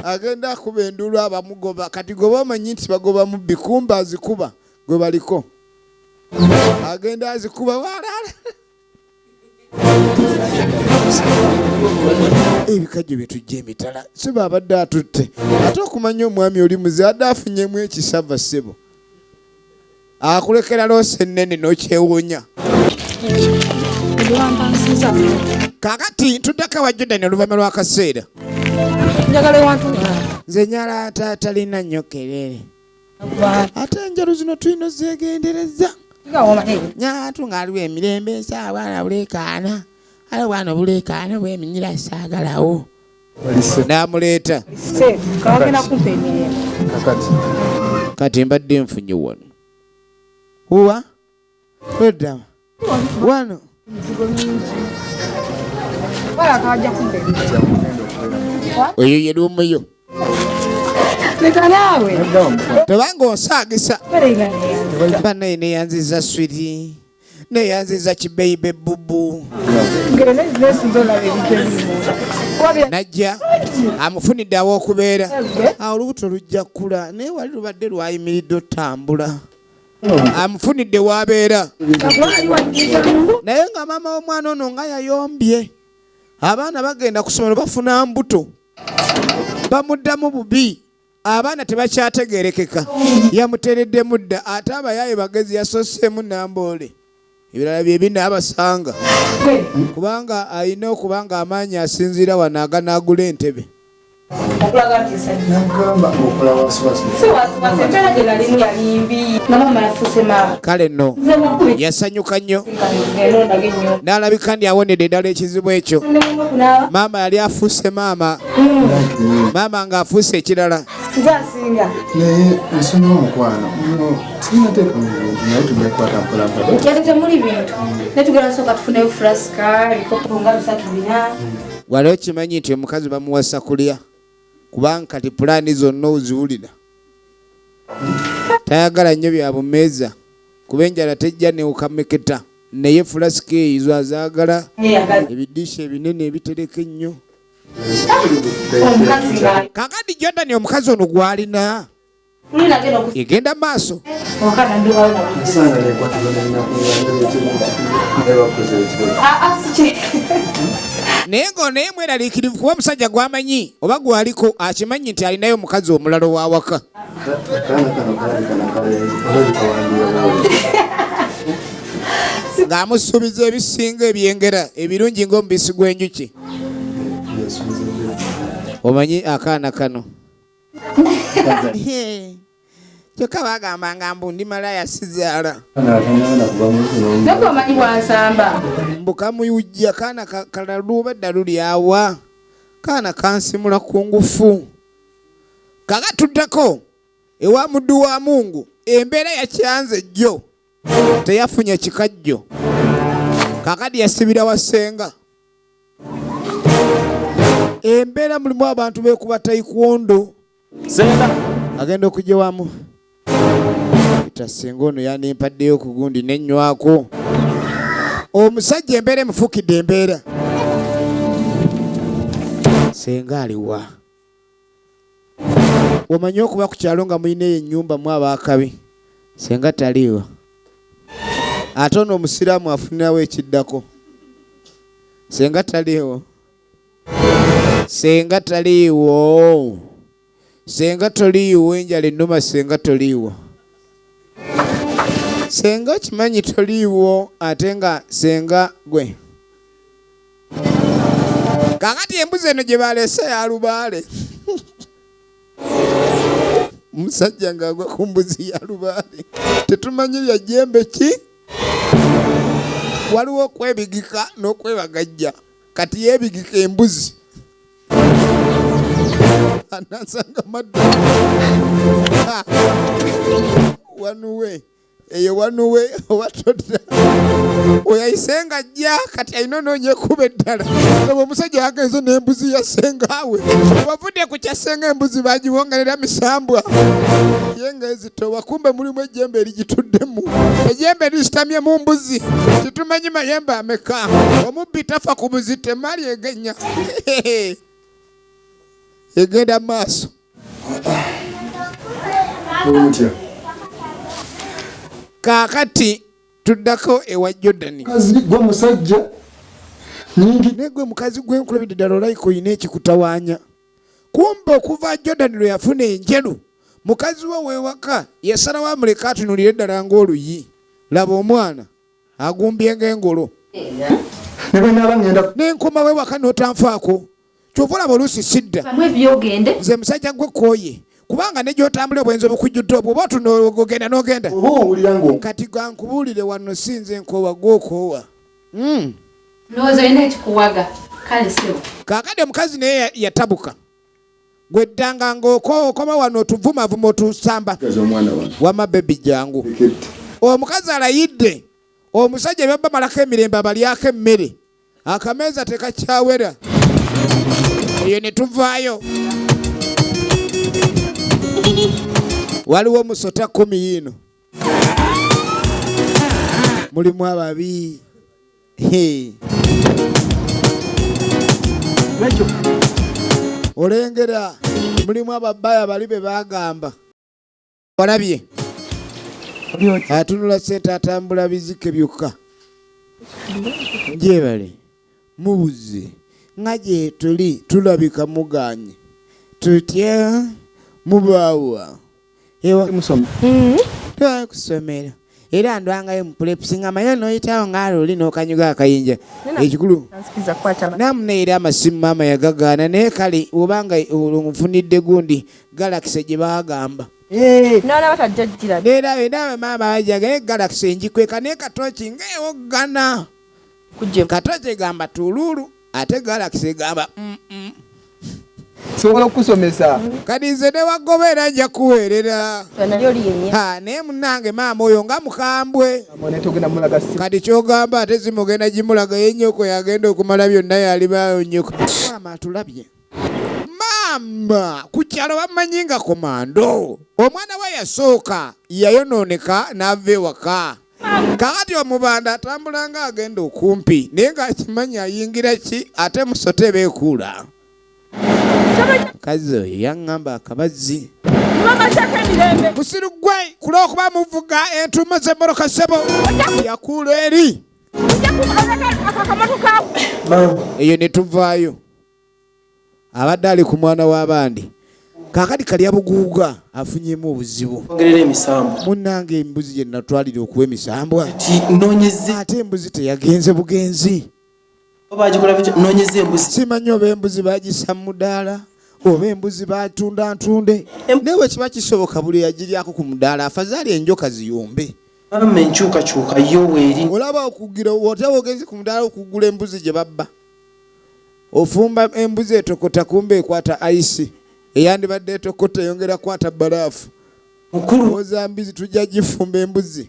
agenda akuba enduulu abamugoba kati goba omanyi nti bagoba mubbi kumba azikuba gwe baliko agenda azikuba walaala ebikajjo bye tujja emitala siba abadde atutte ate okumanya omwami oli muze adde afunyemu ekisava ssebo akulekera loosa ennene n'okyewuunya kakati tuddako ewa Jordan oluvannyuma lw'akaseera nze nyala talina nnyo kerere ate enjalo zino tulina zegendereza nyatu ng'aliwo emirembe esa abaana bulekaana ale bwana bulekaana bweminyira saagalawo n'amuleeta kati mbadde nfunye wano uwa odda wano oyo ye luumuyo tebanga onsaagisa banaye neyanziza swiri neyanziza kibeibe bubu najja amufunidde aw'okubeera awo olubuto lujja kkula naye wali lubadde lwayimiridde otambula amufunidde w'abeera naye nga maama w'omwana ono nga yayombye abaana bagenda ku ssomero bafuna mbuto bamuddamu bubi abaana tebakyategerekeka yamuteereddemu dda ate abayaaye bagezi yasoseemu namboole ebirala bye binaabasanga kubanga alina okuba nga amaanyi asinziira wano aganaagula entebe kale nno yasanyuka nnyo n'alabika ndi awonedde ddala ekizibu ekyo maama yali afuuse maama ng'afuuse ekirala naye nsonyi omukwano sinateeka mu bintu naye tumekwata mpolampala kyali temuli bintu netugenda sooka tufuneyo furasika ebikopo nga 3-4 wali okimanyi nti omukazi bamuwasa kulya kubanga kati pulaani zonna oziwulira tayagala nnyo bya bumeeza kuba enjala tejja newukameketa naye furasika ezo azaagala ebidisha ebinene ebitereka ennyo kakati Jordan omukazi ono gwalina egenda maaso naye ng'onaye mweraliikirivu kuba omusajja gwamanyi oba gwaliko akimanyi nti alinayo omukazi omulala owawaka ng'amusuubiza ebisinga ebyengera ebirungi ng'omubisi gw'enjuki omanyi akaana kano kyokka bagambanga mbu ndi malaya sizaala omanyi bwansamba mbu kamuyujja kaana kalalu badda luli awa kaana kansimula ku ngufu kakatuddako ewa muddu wa Mungu embeera yakyanze jjo teyafunye kikajjo kakadi yasibira wasenga embeera mulimu abantu beekuba taekwondo senga agenda okujja wamu itasenga ono yanimpaddeyo ku gundi nenywako omusajja embeera emufuukidde embeera senga aliwa omanyi okuba ku kyalo nga mulineyo ennyumba mu abaakabi senga taliiwa ate ono omusiraamu afunirawo ekiddako senga taliiwo senga taliiwo senga toliiwo enjala ennuma senga toliiwo senga kimanyi toliiwo ate nga senga gwe kakati embuzi eno gye baleese ya lubaale omusajja ng'agwa ku mbuzi ya lubaale tetumanyi lya jjembe ki waliwo okwebigika n'okwebagajja kati yeebigika embuzi anasanga maddu wanuwe eyo wanuwe owatodda oyayisenga ajja kati alina noonyekuba eddala oba omusajja yagenze n'embuzi ya sengaawe wavudde ku kyasenga embuzi bagiwongerera misambwa ye nga ezitowa kumbe mulimu ejjembe erigituddemu ejjembe erisitamye mu mbuzi titumanyi mayembe ameka omubbi tafa ku buzi temali egenya egenda maaso kakati tuddako ewa Jordan gwe musajja negwe mukazi gwenkulabidde ddala olayika oyina ekikutawaanya. Kumbe okuva Jordan lwe yafuna enjeru mukazi we wewaka yasalawo amuleka atunulire ddala ng'oluyi. Laba omwana agumbye ng'engolo n'enkoma wewaka n'otanfaako kyova olaba oluusi sidda nze musajja gwe kooye kubanga ne gy'otambula bwenza obukujjudde obwo oba otunogenda n'ogenda kati gankubuulire wano sinze nkoowa gw'okoowa. Kaakadde omukazi naye yatabuka gwe ddanga ng'okoma wano otuvumavuma otusamba wama bebi jangu. Omukazi alayidde omusajja byabba malako emirembe abalyako emmere akameeza tekakyawera eyo ne tuvaayo. Waliwo omusota 10 yiino mulimu ababi. Olengera mulimu ababaya bali be bagamba. Walabye atunula sente atambula bizike byokka. Njebale mubuze nga gye tuli tulabika muganye tutya mubaawa ewa twakusomera era ndwangayo mupulepsi nga mayo noyitawo ng'aloli n'okanyuga akayinja ekikulu namuneera amasimu maama yagagaana naye kale obanga omufunidde gundi galakisi gye bagamba neerawe maama bajaga galakisi enjikweka naye katooki ng'ewoggana katooki egamba tuluulu ate galakisi egamba sobola okusomesa kati nze ne wagobeera nja kuweerera naye munnange maama oyo nga mukambwe kati kyogamba ate zimugenda gimulaga yennyoko yagenda okumala byonna yalibayo nnyoko maama atulabye maama ku kyalo bamanyi nga komando omwana we yasooka yayonooneka n'ava ewaka kakati omubanda atambula nga agenda okumpi naye ng'akimanyi ayingira ki ate musote beekuula. Kazi oyo yaŋŋamba akabazzi musiru gwe kulw'okuba muvuga entuumo z'emmoroka ssebo yakuula eri eyo ne tuvaayo. Abadde ali ku mwana w'abandi kaakati kalya buguuga afunyemu obuzibu munnange embuzi gye natwalira okuwa emisambwa ate embuzi teyagenze bugenzi. Simanyi oba embuzi bagisa mu mudaala oba embuzi batunda ntunde naye bwe kiba kisoboka buli yagiryako ku mudaala afazaali enjoka ziyombe. Olaba okugira otaba ogenzi ku mudaala okugula embuzi gye babba ofumba embuzi etokota kumbe ekwata ayisi eyandibadde etokota eyongera kwata balaafu oza mbizi tujja gifumba embuzi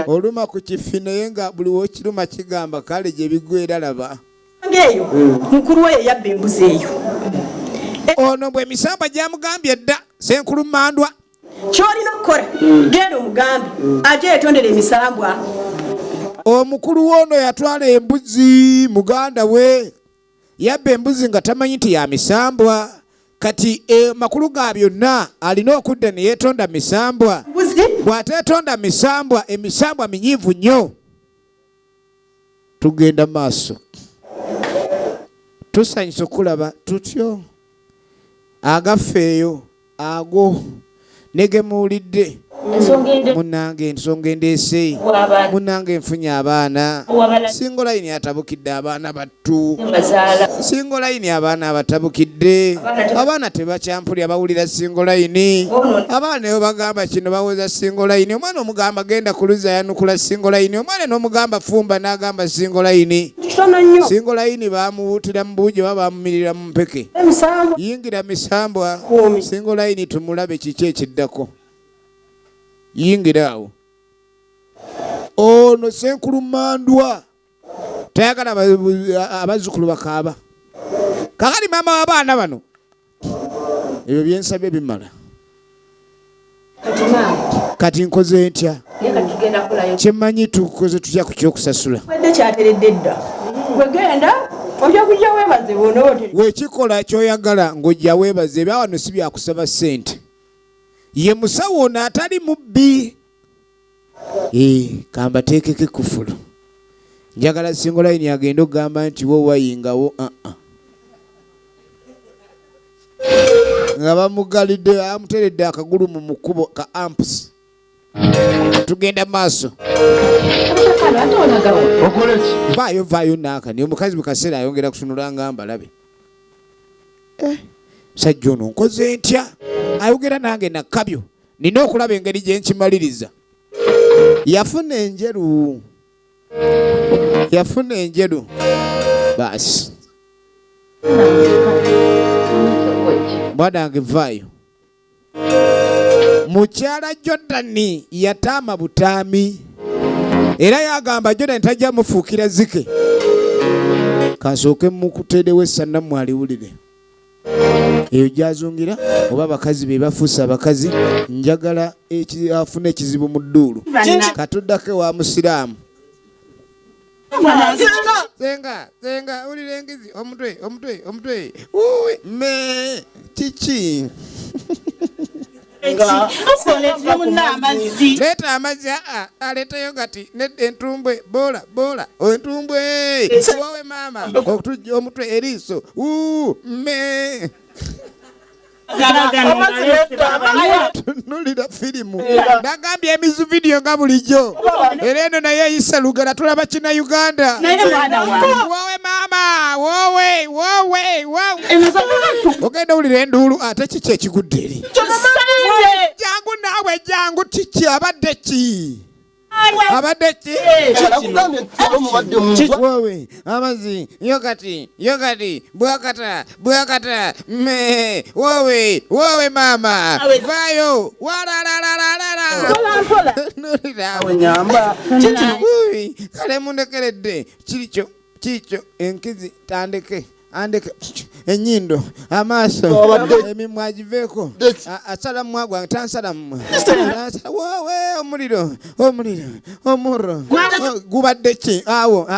oluma ku kifi naye nga buli wokiruma kigamba kale gye bigwera laba eyo mukulu we yabba embuzi eyo ono bwe emisamba gyamugambye dda senkulu Mandwa kyolina okukola genda omugambe aje yetondera emisambwa. Omukulu w'ono yatwala embuzi muganda we yabba embuzi nga tamanyi nti ya misambwa kati makulu ga byonna alina okudda ne yeetonda misambwa bw'ateetonda misambwa emisambwa minyiivu nnyo. Tugenda maaso tusanyusa okulaba tutyo agaffeeyo ago negemuwulidde munange ensonga endeese munange nfunye abaana singolayini atabukidde abaana battu singolayini abaana abatabukidde abaana tebakyampulya bawulira singolayini abaana neyo bagamba kino baweza singolayini omwana omugamba genda kuluza yanukula singolayini omwana n'omugamba fumba n'agamba singolayini singolayini bamuwutira mu buuji oba bamumirira mu mpeke yingira misambwa singolayini tumulabe kiki ekiddako yingira awo. Ono senkulu Mandwa tayagala abazzukulu bakaaba kakali maama w'abaana bano ebyo byensabye bimala kati nkoze ntya kyemmanyi tukoze tutya ku kyokusasula weekikola kyoyagala ng'ojja weebaze ebyawano si byakusaba ssente ye musawo ono atali mubbi kambateekeko ekufulu njagala single line agenda okugamba nti wo wayingawo nga bamugalidde amuteredde akagulu mu mukubo ka amps. Tugenda maaso. Vaayo naaka ni omukazi mukaseera ayongera kusunula ngamba labe. Sajja ono nkoze ntya ayogera nange nakabyo nina okulaba engeri gye nkimaliriza. Yafuna enjeru baasi mwanange vaayo. Mukyala Jordan yataama butaami era yagamba Jordan tajja mufuukira zike. Kansooke mukuteerewo essana mwaliwulire eyo gyazungira oba abakazi be bafuusa abakazi. Njagala afuna ekizibu mu dduulu katuddako wa musiraamu. Senga ulire engizi omutwe me kiki leta amazzi aleta yogati entumbwe bola entumbwe wowe mama okutujja omutwe eriiso me tunulira firimu nagambye emizu vidiyo nga bulijjo era eno naye eyisa lugala tulaba kina Uganda. Wowe mama wowe ogenda ulira enduulu ate kiki ekigudde eri jangu naawe jangu kiki abadde ki wowe amazi yogati bwakata me wowe mama vayo kale mundekeredde kikyo enkizi andeke enyindo amaaso emimwa giveeko asala mwagwa tansala mmwe wowe omuliro gubadde ki awo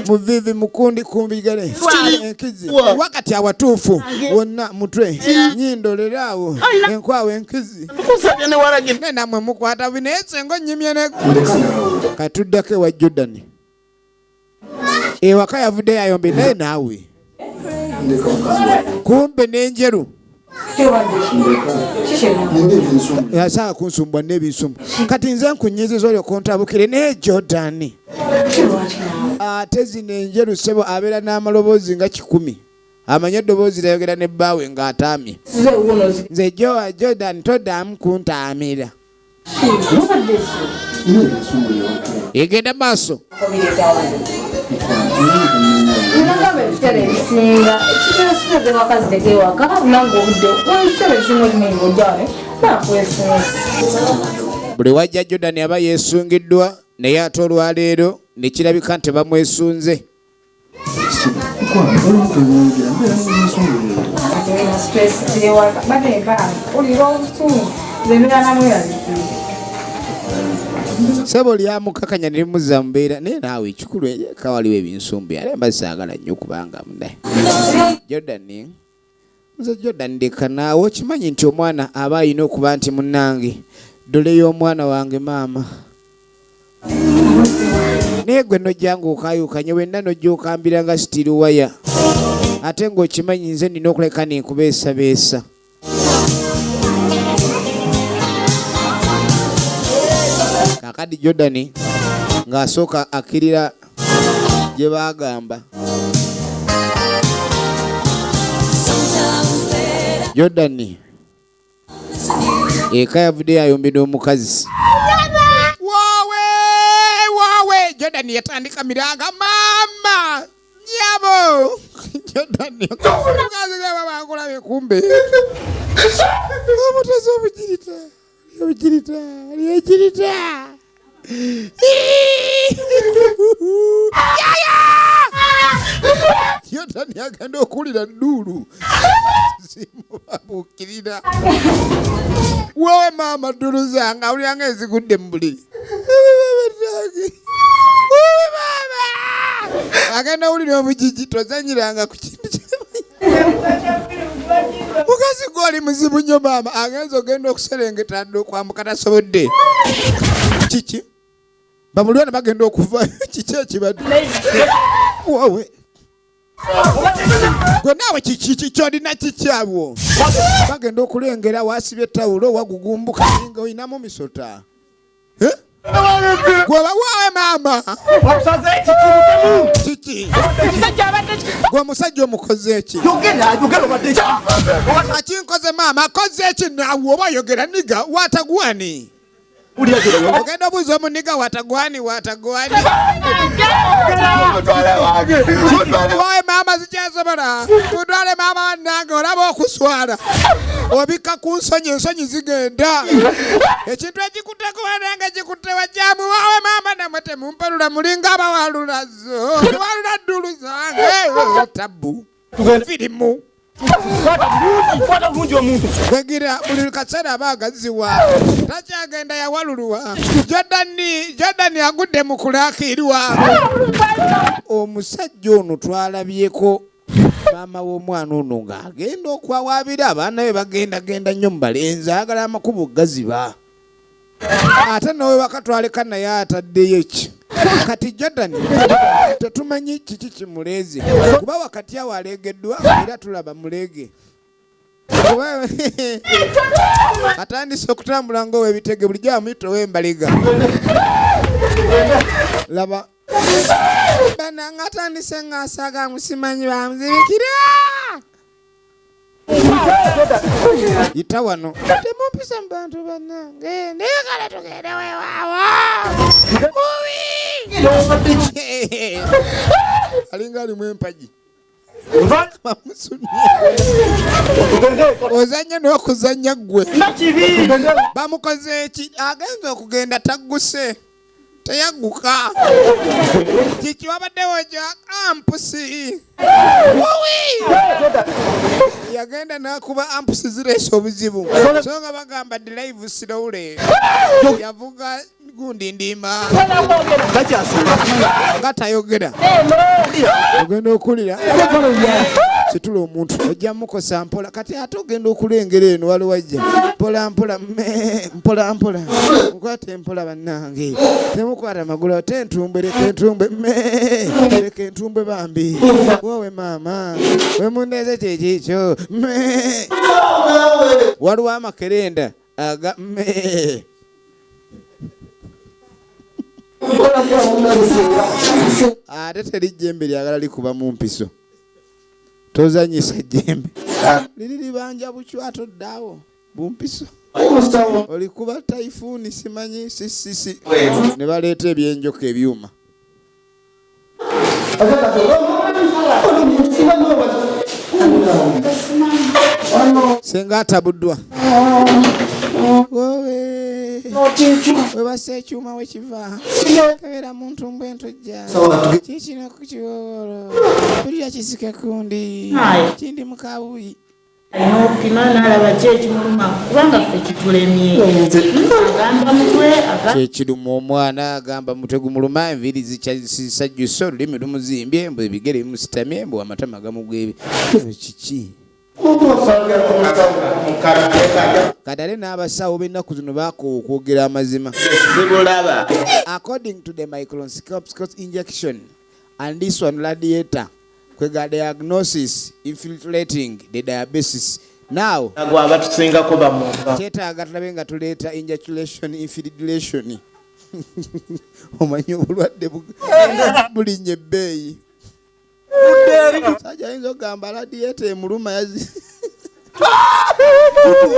muvivi mukundi kumbigale enkizi wakati awatuufu wonna mutwe nyindo leraawo enkwawo enkizi nenamwe mukwata bineesengo nyimye katuddako ewa Jordan ewaka yavudde yayombe naye naawe kumbe n'enjeru yasaaka kunsumbwa n'ebisumbu kati nze nkunyiziza olyo kontabukire naye Jordan ate zino enjeru sebo abeera n'amaloboozi nga 10 amanye eddoboozi lyayogera ne bbaawe ng'ataamye nze Jordan toddamu kuntaamira egenda maaso buli wajja Jordan aba yeesungiddwa naye ate olwaleero ne kirabika nti bamwesunze. Sebo lyamukakanya ne limuzza mu mbeera naye naawe ekikulu eka waliwo ebinsumbi ale mbasaagala nnyo kubanga munaye Jordan leka naawe okimanyi nti omwana aba alina okuba nti munnange dole y'omwana wange maama naye gwe nojjanga okaayukanye wenna nojja okambira nga steel waya ate ng'okimanyi nze nina okuleka nenkubeesabeesa. Kakadi Jordan ng'asooka akkirira gye baagamba. Jordan eka yavudde yayombera omukazi. Waawe Jordan yatandika miranga mama nyabo Jordan omukazi babakulabe kumbe omutezi obugirita Jordan yagenda okulira dduulu zimubabukirira wowe maama ddulu zange awulyanga ezigudde mu buliri agenda owulira obugigi tozanyiranga ku kintu mukazi gw'oli muzibu nnyo maama agenza ogenda okuserengeta kwambuka tasobodde kiki bamulwana bagenda okuva kiki ekibadde wowe gwe naawe kiki kyolina kikyabwo bagenda okulengera wasibye tawulo wagugumbuka nga oyinamu misota gwe bawaawe maama kiki gwe omusajja omukoze eki akinkoze maama akoze eki naawe oba oyogera niga watagwani ogenda obuuza omuniga watagwani wowe maama zikyasobola mutwale maama wannange olaba okuswala obika ku nsonyi ensonyi zigenda ekintu ekikutteko wanange kikutte wajjamu wowe maama namwe temumpalula mulinga abawalulazo walula ddulu zange tabbu firimu Begira buli kaseera abagaziwa takyagenda yawalulwa Jordan agudde mu kulakirirwa omusajja ono twalabyeko maama w'omwana ono ng'agenda okwawaabira abaana be bagenda nnyo mu balenzi ayagala amakubo gaziba ate nawe bakatwaleka naye ataddeyo ki kati Jordan tetumanyi kiki kimuleeze kuba wakati awo aleegeddwa era tulaba muleege atandise okutambula ng'ow'ebitege bulijjo amuyita ow'embaliga laba bananga atandise ng'asaaga musimanyi bamuzibikira yita wano temumpisa mu bantu bannange ndekale tugende weewaawo alinga alimu empagi ozanya n'okuzanya ggwe bamukoze eki agenza okugenda tagguse teyagguka kiki wabaddewo gya ampusi yagenda n'akuba ampusi zireesa obuzibu so nga bagamba drive slowly yavuga gundi ndima nga tayogera ogenda okulira situla omuntu ojja mukosa mpola kati ate ogenda okulengera eno wali wajja mpola mukwate empola bannange temukwata magulu te entumbe leka entumbe bambi wowe maama wemundeeze kyekikyo waliwo amakerenda aga ate terijjembe lyagala likuba mu mpiso tozanyisa jjembe liri libanja bucwato ddaawo bumpiso olikuba taifuuni simanyi sisisi ne baleeta ebyenjoka ebyuma senga atabuddwa webasa ekyuma wekiva kabeera muntu mbwentojja kikino kukiwowolo bulira kisike kundi kindi mukabuyi n'opima n'alaba kyekimuluma kubanga ffe kitulemye agamba mutwe kyekiruma omwana agamba mutwe gumuluma enviiri zisajjuse olulimi lumuzimbye mbu ebigere bimusitamye mbu amatama gamugwebe kiki kadale n'abasawo b'ennaku zino baakoowa okwogera amazima according to the microscopic injection and this one radiator kwega diagnosis infiltrating the diabetes now abatusingako bamumba kyetaaga tulabe nga tuleeta ejaculation infiltration omanyi obulwadde bulinnya ebbeeyi sajja ayinza okugamba radiator emuluma yazi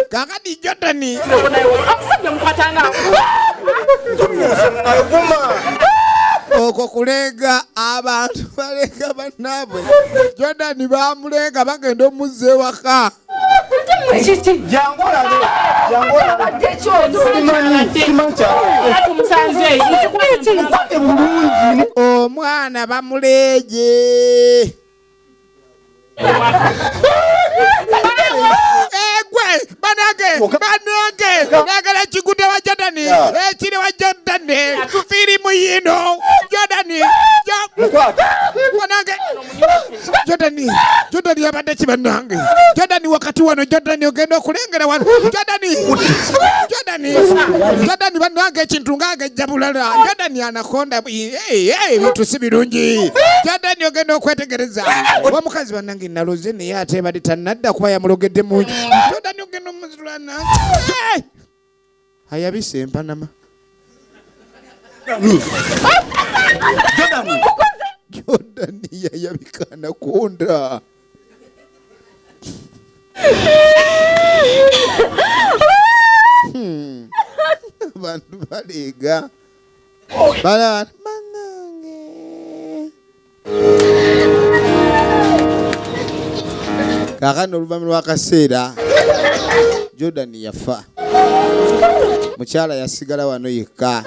kakati Jordan okwo kulega abantu balega bannaabwe Jordan bamulega bagenda omuzza ewaka omwana bamuleje banage nagala kigude wa Jordan ekiri wa Jordan firimu yino Jordan banage Jordan yabadde kibanange. Jordan wakati wano Jordan ogenda okulengera wano. Jordan banange ekintu ng'age jabulala. Jordan anakonda bintu si birungi. Jordan ogenda okwetegereza. Omukazi banange naloze naye ate bali tannadda kuba yamulogedde mungi. Jordan ogenda omuzulana. Ayabise empanama. Jordan yayabika anakonda. Bantu balega. Bala manange. Kakano oluvannyuma lw'akaseera Jordan yafa. Mukyala yasigala wano yekka.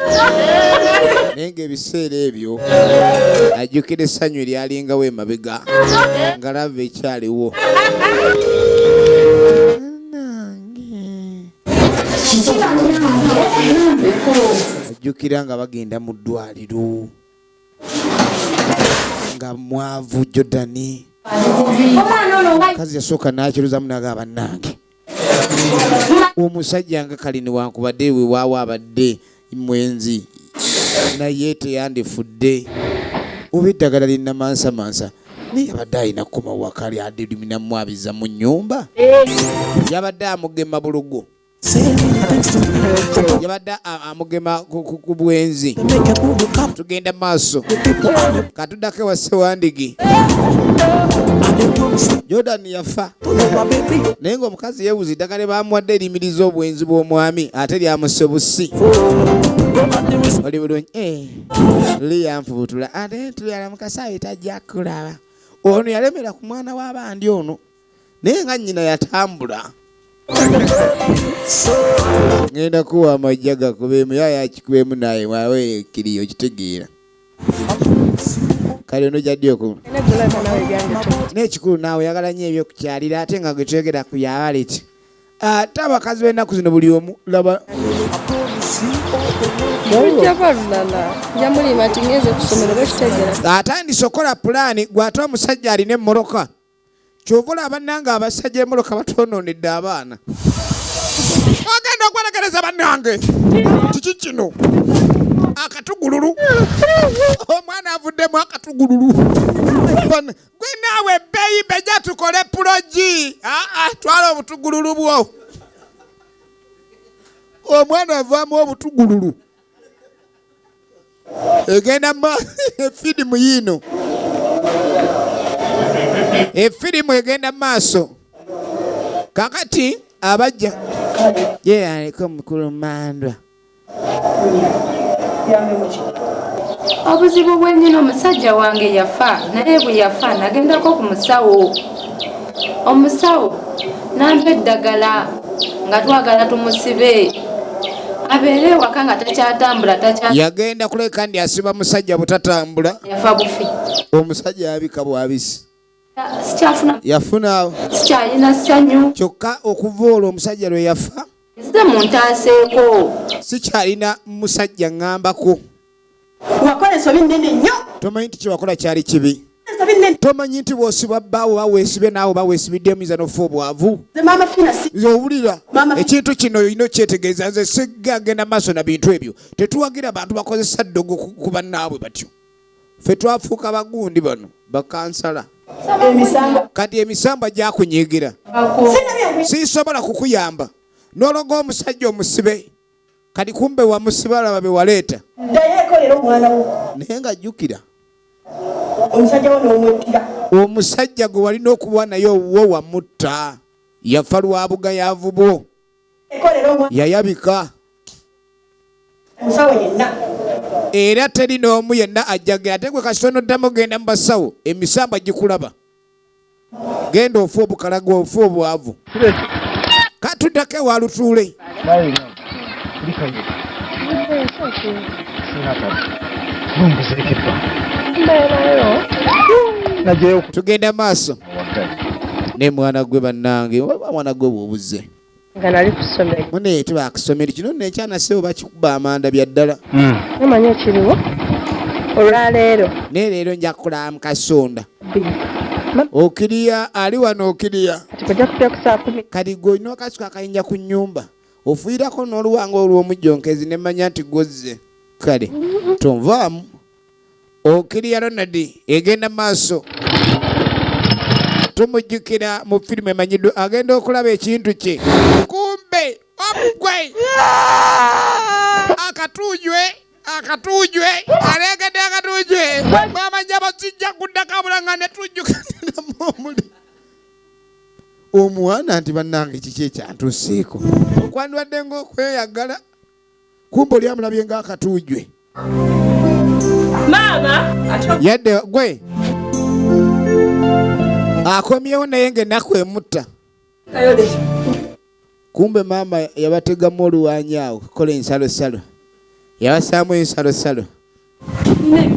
Naye ng'ebiseera ebyo ajjukira essanyu eryalingawo emabega nga lava ekyaliwo. Ajjukira nga bagenda mu ddwaliro nga mwavu Jordan. Kazi yasooka n'akiruzamu n'agamba bannange omusajja nga kali newankubadde we waawo abadde mwenzi naye teyandifudde oba eddagala linnamansamansa naye yabadde alina kukoma waka lyadiruminamu abiza mu nnyumba yabadde amugema bulugo yabadde amugema ku bwenzi. Tugenda maaso katuddako ewa Ssewandigi. Jordan yafa naye ng'omukazi yeewuza eddagala baamuwadde erimiriza obwenzi bw'omwami ate lyamuse busi. Oli bulungi liyanfubutula ate tulyala mukasaayi tajja kulaba. Ono yalemera ku mwana w'abandi ono naye nga nnyina yatambula. Ngenda kuwa amajja gakubeemu yaya akikubeemu naye wawe ekiriyo kitegeera. Kale ono jaddi okulu. N'ekikulu naawe oyagala nnyo ebyokukyalira ate nga gwe tuyogera ku yawaleti. Ate abakazi b'ennaku zino buli omu laba. Atandise okola pulaani gw'ate omusajja alina emmoloka. Kyova olaba bannange abasajja emmoloka batonoonedde abaana. Agenda okwerekereza bannange. Kiki kino? Akatugululu. Omwana avuddemu akatugululu. Gwe naawe ebbeeyi bejja tukole pulogi. Twala obutugululu bwo. Omwana avaamu obutugululu. Egenda efirimu yino. Efirimu egenda maaso. Kakati abajja. Ye aliko mukulu mandwa. Obuzibu bwennyina omusajja wange yafa naye bwe yafa nagendako ku musawo. Omusawo n'ampa eddagala nga twagala tumusibe abeere ewaka nga takyatambula yagenda kuleka ndi asiba musajja butatambula yafa bufi. Omusajja yabika bwabisi yafuna sikyalina ssanyu kyokka okuva olwo omusajja lwe yafa nze muntaaseeko sikyalina musajja ŋŋambako. Wakola ensobi nnene nnyo. Tomanyi nti kyewakola kyali kibi. Tomanyi nti bw'osiba bbaawo baweesibe naawe baweesibidde emiza n'ofa obwavu. Owulira ekintu kino olina okyetegeeza nze sigga agenda maaso na bintu ebyo. Tetuwagira abantu bakozesa ddogo ku bannaabwe batyo. Ffe twafuuka bagundi bano bakansala. Kati emisamba gyakunyiigira. Sisobola kukuyamba. N'olonga omusajja omusibe. Kati kumbe wamusiba alaba be waleeta. Naye ng'ajjukira. Omusajja gwe walina okuba naye owuwo wamutta. Yafa lwa bugayaavu bwo. Yayabika. Era teri n'omu yenna ajjagera ate gwe kasitono oddamu genda mu basawo emisamba gikulaba. Genda ofa obukalaga ofa obwavu. Katuddako ewa lutuule. Tugenda maaso ne mwana gwe bannange mwana gwe bw'obuze nga nali ku ssomero mune tubakusomero kino nekyanasebo bakikuba amanda bya ddala namanyi ekiriwo olwaleero ne leero nja kukola mu kasonda okiriya ali wano okiriya kati goino akasuka akayinja ku nnyumba ofuirako n'oluwanga olw'omujjonkezi ne manya nti gozze kale tonvaamu okiriya Ronald egenda maaso tumujjukira mu firimu emanyiddwa agenda okulaba ekintu kye kumbe omugwe akatujwe alegedde akatujwe bamanya basijja kuddaka bulanga ne tujjukanamu omuli omwana nti bannange kiki ekyantuseeko okwandibadde ng'okweyagala kumbe oli amulabye ng'akatujwe yadde gwe akomyewo naye ng'ennaku emutta kumbe maama yabategamu oluwanyi awo kola ensalosalo yabasaamu ensalosalo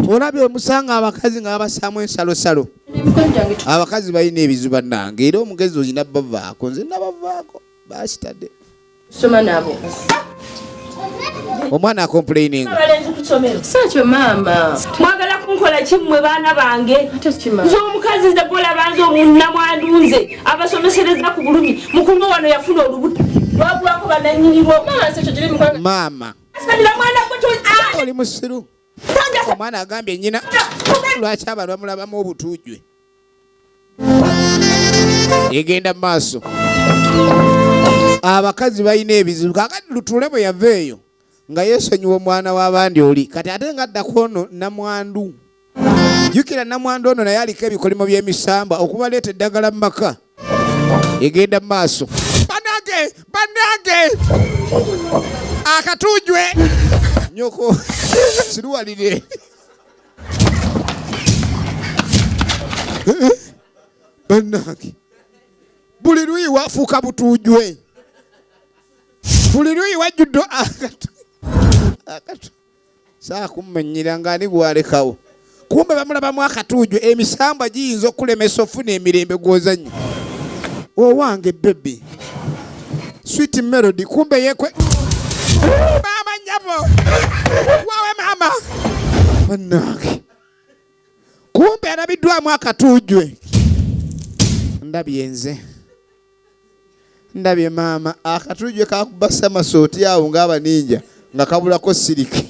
olabye omusanga abakazi nga babasaamu ensalosalo abakazi balina ebizu bannange era omugezi olina bavaako nze nabavaako basitadde omwana akomplaininga sakyo maama mwagala kunkola kimmwe baana bange nze omukazi nze golaba nze omunnamwandunze abasomesereza ku bulumi mukunga wano yafuna olubuto lwagulako bananyinirwo maama oli musiru omwana agambye nyina lwaki abantu bamulabamu obutujwe egenda maaso abakazi balina ebizibu kakati Lutuule bwe yava eyo nga yeesonyiwa omwana w'abandi oli kati ate nga addako ono namwandu jjukira namwandu ono naye aliko ebikolimo by'emisamba okubaleeta eddagala mu maka egenda mu maaso bannange akatujwe nyoko siruwalire bannange buli luyi wafuuka butujwe buli luyi wajjudde akatu saa kummenyera ng'ani gwalekawo kumbe bamulabamu akatujwe emisamba giyinza okulemesa ofuna emirembe gw'ozannya owange bebe sweet melody kumbe yekwe mama nyabo wawe mama bannange kumbe alabiddwamu akatujwe ndabye maama akatujwe kakubasa masooti awo ng'abaninja nga kabulako siriki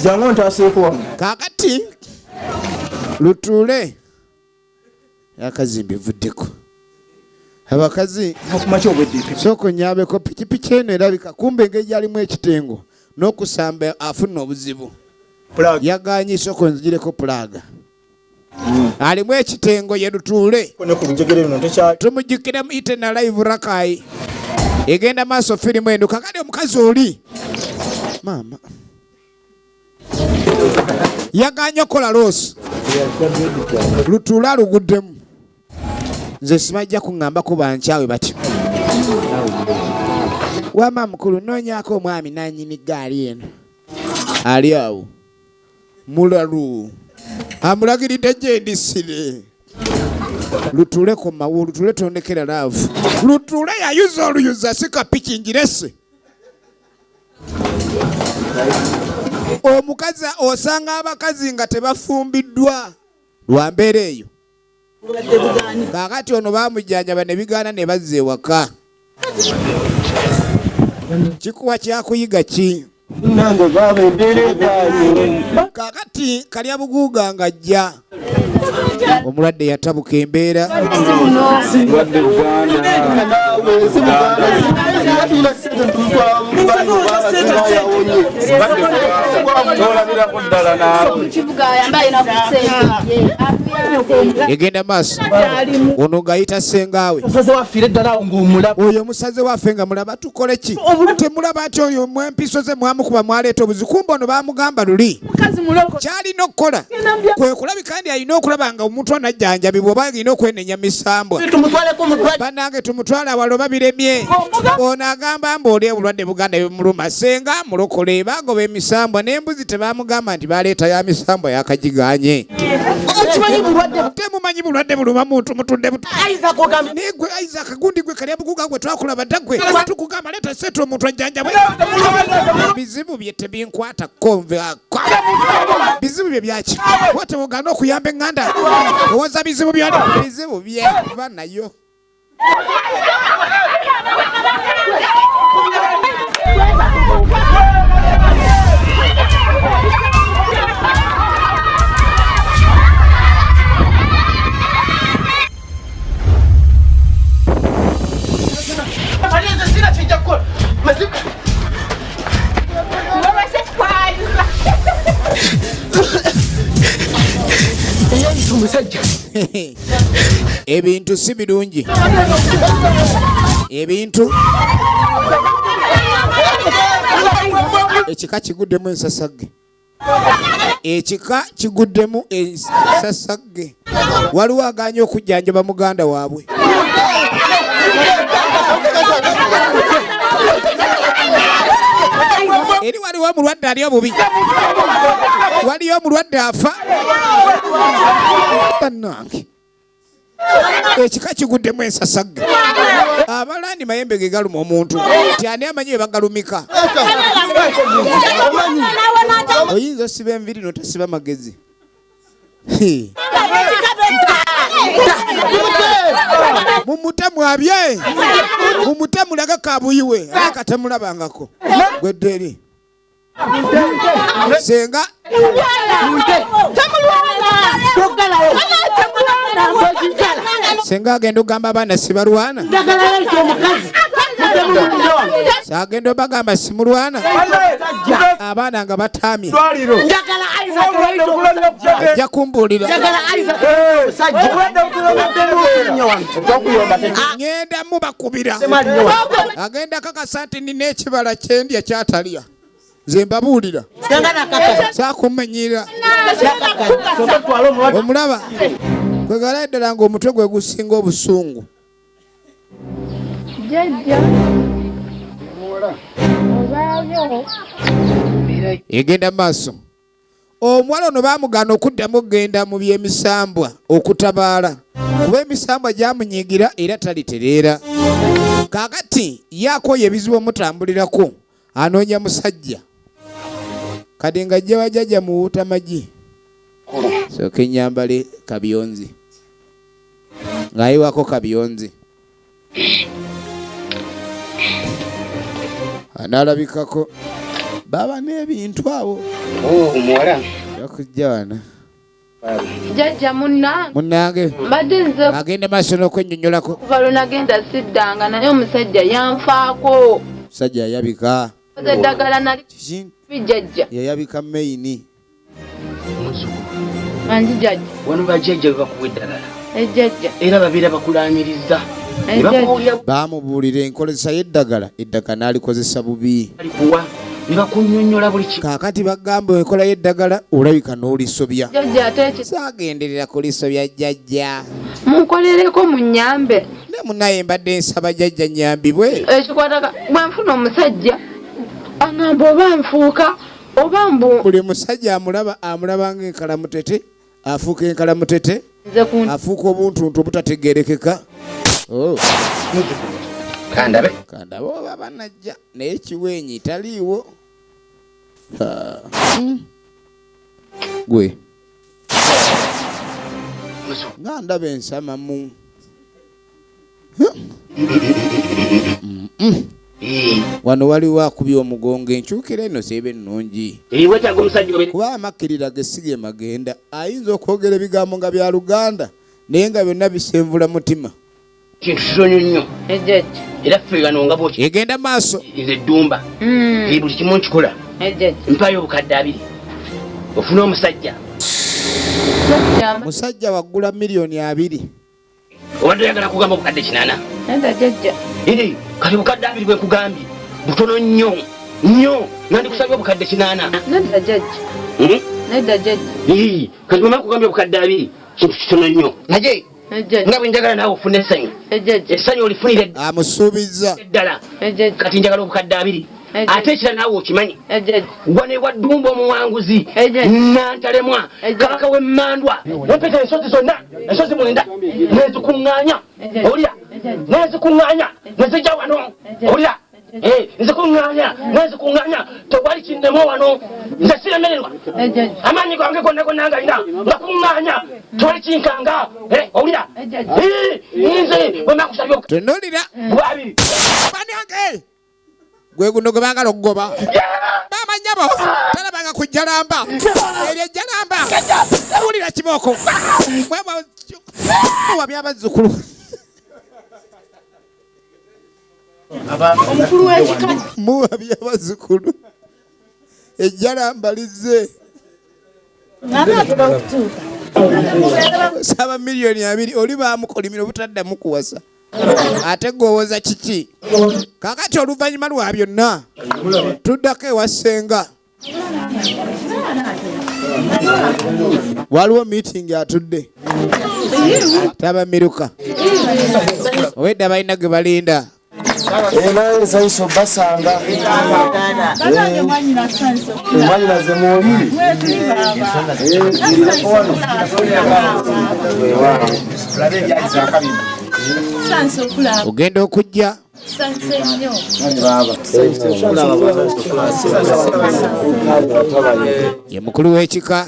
jangu ntaseeko wano kakati Lutuule yakazimba evuddeko abakazi akumaky obwedde sooka onyaabeko pikipiki eno erabika kumbe engeri gyalimu ekitengo n'okusamba afuna obuzibu yaganye sooka onzigireko pulaga alimu ekitengo ye Lutuule tumujjukire mu itena live Rakai egenda maaso firimu eno kakati omukazi oli maama yaganye okola loosi Lutuule aluguddemu nze sibajja kuŋŋambako bankyawe batyo wama mukulu noonyaako omwami nanyini gaali eno ali awo mulalu amulagiridde gyendisire Lutuule komawo Lutuule tondekera laavu Lutuule yayuza oluyuza sikapiki njirese omukazi osanga abakazi nga tebafumbiddwa lwa mbeera eyo kakati ono bamujjanjaba ne bigaana ne bazza ewaka kikuwa kyakuyiga ki nange baba embeera egaali kakati kalya buguuga nga ajja omulwadde yatabuka embeera egenda maaso ono ng'ayita sengaawe oyo musaze waffe nga mulaba tukole ki temulaba ati oyo mwempiso ze mwamukuba mwaleeta obuzi kumbe ono baamugamba luli kyalina okukola kwe kulabika ndi alina okulaba nga omuntu anajjanjabibwa oba alina okwenenya misambwa bannange tumutwale awalo babiremye ono ono agamba mbooli obulwadde Buganda bumuluma senga mulokole bagoba emisambwa n'embuzi tebamugamba nti baleeta ya misambwa yakagiganye temumanyi bulwadde buluma muntu mutudde negwe Isaac gundi gwe kali abukuga gwe twakulaba ddagwe tukugamba leeta seetu omuntu ajjanjabwe bizibu bye tebinkwata konve bizibu bye byaki wate Buganda okuyamba eŋŋanda owoza bizibu bye va nayo ebintu si birungi ebintu ekika kiguddemu ensasagge waliwo aganye okujjanjaba muganda waabwe eri waliwo omulwadde ali obubi waliyo omulwadde afa bannange ekika kiguddemu ensasagge abalandi mayembe ge galuma omuntu nti ani amanyi bagalumika oyinza osiba enviri notasiba magezi mumutemu abye mumutemu laga kabuyiwe akatemulabangako gwedderi senga senga agenda ogamba abaana sibalwana sagenda obagamba simulwana abaana nga batamye ajja kumbuulira ngenda mubakubira agenda kakasa nti nina ekibala kyendya kyatalya nze mbabuulira sakumenyera omulaba kwegala eddala ng'omutwe gwe gusinga obusungu jjajja obaayo egenda maaso omuwala ono baamugana okuddamu okgenda mu byemisambwa okutabaala kuba emisambwa gyamunyiigira era talitereera kaakati yaakoye ebizibu omutambulirako anoonya musajja kati nga ajja wajjajja mu wuutamagi sooka ennyambale kabyonzi ng'ayiwako kabyonzi anaalabikako baba n'ebintu awo omuwala yakujja wana jjajja munnange mbadde nze agenda maaso n'okwennyonnyolako kuva lwe nagenda siddanga naye omusajja yanfaako musajja yayabika eddagala nali kiki bijjajja yayabika maini anji jjajja wano bajjajja bebakuwa eddagala ejjajja era babeera bakulaniriza baamubuulira enkozesa y'eddagala eddagala n'alikozesa bubi alikuwa ne bakunnyonnyola buli kimu kaakati bagamba enkola y'eddagala olabika n'olisobya jjajja ate saagenderera kulisobya jjajja munkolereko munnyambe ne munaye mbadde nsaba jjajja nnyambibwe ekikwataka bwe nfuna omusajja aŋŋamba oba nfuuka oba mbu buli musajja amulaba ng'enkalamutete afuuka enkalamutete nze ku afuuka obuntuntu obutategerekeka kandabe oba banajja naye kiweenyi taliiwo gwe nga ndaba ensamamu wano waliwo akubya omugongo enkyukira eno seeba ennungi wetaaga omusajja kuba amakkirira gesiga emagenda ayinza okwogera ebigambo nga bya Luganda naye nga byonna bisenvula mutima kintu kitonyo nnyo ejjajja era ffe gano nga bwoti egenda maaso nze eddumba buli kimu nkikola ejjajja mpayo obukadde 2 ofuna omusajja musajja waggula $2,000,000 obadde oyagala kugamba obukadde 8 nedda jjajja kati obukadde 2 bwe nkugambye butono nnyo nandikusabye obukadde 8 nedda jjajja nedda jjajja kati bwe makugambye obukadde 2 kintu kitono nnyo naye nga bwe njagala naawe ofune essanyu essanyu olifunire amusuubiza eddala kati njagala obukadde 2 ate ekira naawe okimanyi wane waddumba omuwanguzi nantalemwa kabaka w'emmandwa empeta ensozi zonna ensozi 9 nezikuŋŋaanya owulira nezikuŋŋaanya nezijja wano owulira nzikuŋŋaanya nezikuŋŋaanya tewali kinnemu wano nze siremererwa amaanyi gange gonna gonna ngalina ngakuŋŋaanya tewali kinkanga owulira nze bwemakusabye tonolira bwabiri banyange gwe guno gwe baagala okugoba bamanyabo talabanga ku jjalamba eryo ejjalamba wulira kibooko wabya abazzukulu omukulu w'ekika muwabya abazzukulu ejjalamba lizze naatera okutuuka saba miliyoni 2 oli bamukolimira obutaddamu kuwasa ate gwowoza kiki kakati oluvannyuma lwa byonna tuddako ewa ssenga waliwo meeting atudde tabamiruka owedda balina ge balinda naye nsanyusa basanga mwanyinaze mwoli ogenda okujja ye mukulu w'ekika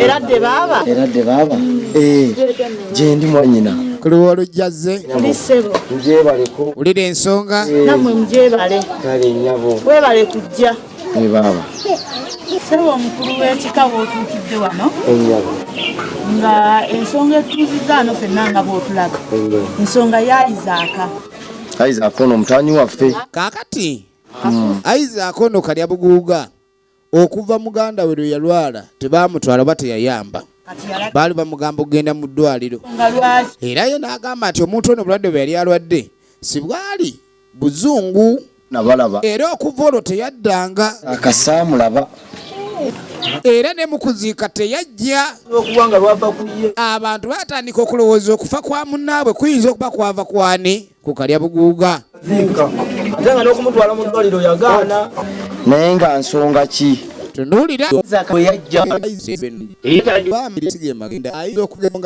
eradde baaba gyendi mwanyina mukulu w'olujjazze tuli ssebo njebaleko wulira ensonga nammwe mugyebale kale nnyabo webale kujja baaba ssebo omukulu w'ekika bw'otuukidde wano ennyabo nga ensonga etuuzizza ano ffenna nga bw'otulaga ensonga ya Isaaka Isaaka ono mutanyi waffe kaakati Isaaka ono kalya buguuga okuva muganda we lwe yalwala tebaamutwala oba teyayamba baali bamugamba okugenda mu ddwaliro era ye n'agamba nti omuntu ono bulwadde bwe yali alwadde si bwali buzungu nabalaba era okuva olwo teyaddanga akasaamulaba era ne mu kuziika teyajja okubanga lwava kuye abantu batandika okulowooza okufa kwa munnaabwe kuyinza okuba kwava kwani ku kalya buguuga ate nga n'okumutwala mu ddwaliro yagaana naye nga nsonga ki tunuulira we yajja eyitali bamiri sigema ayinza okugenda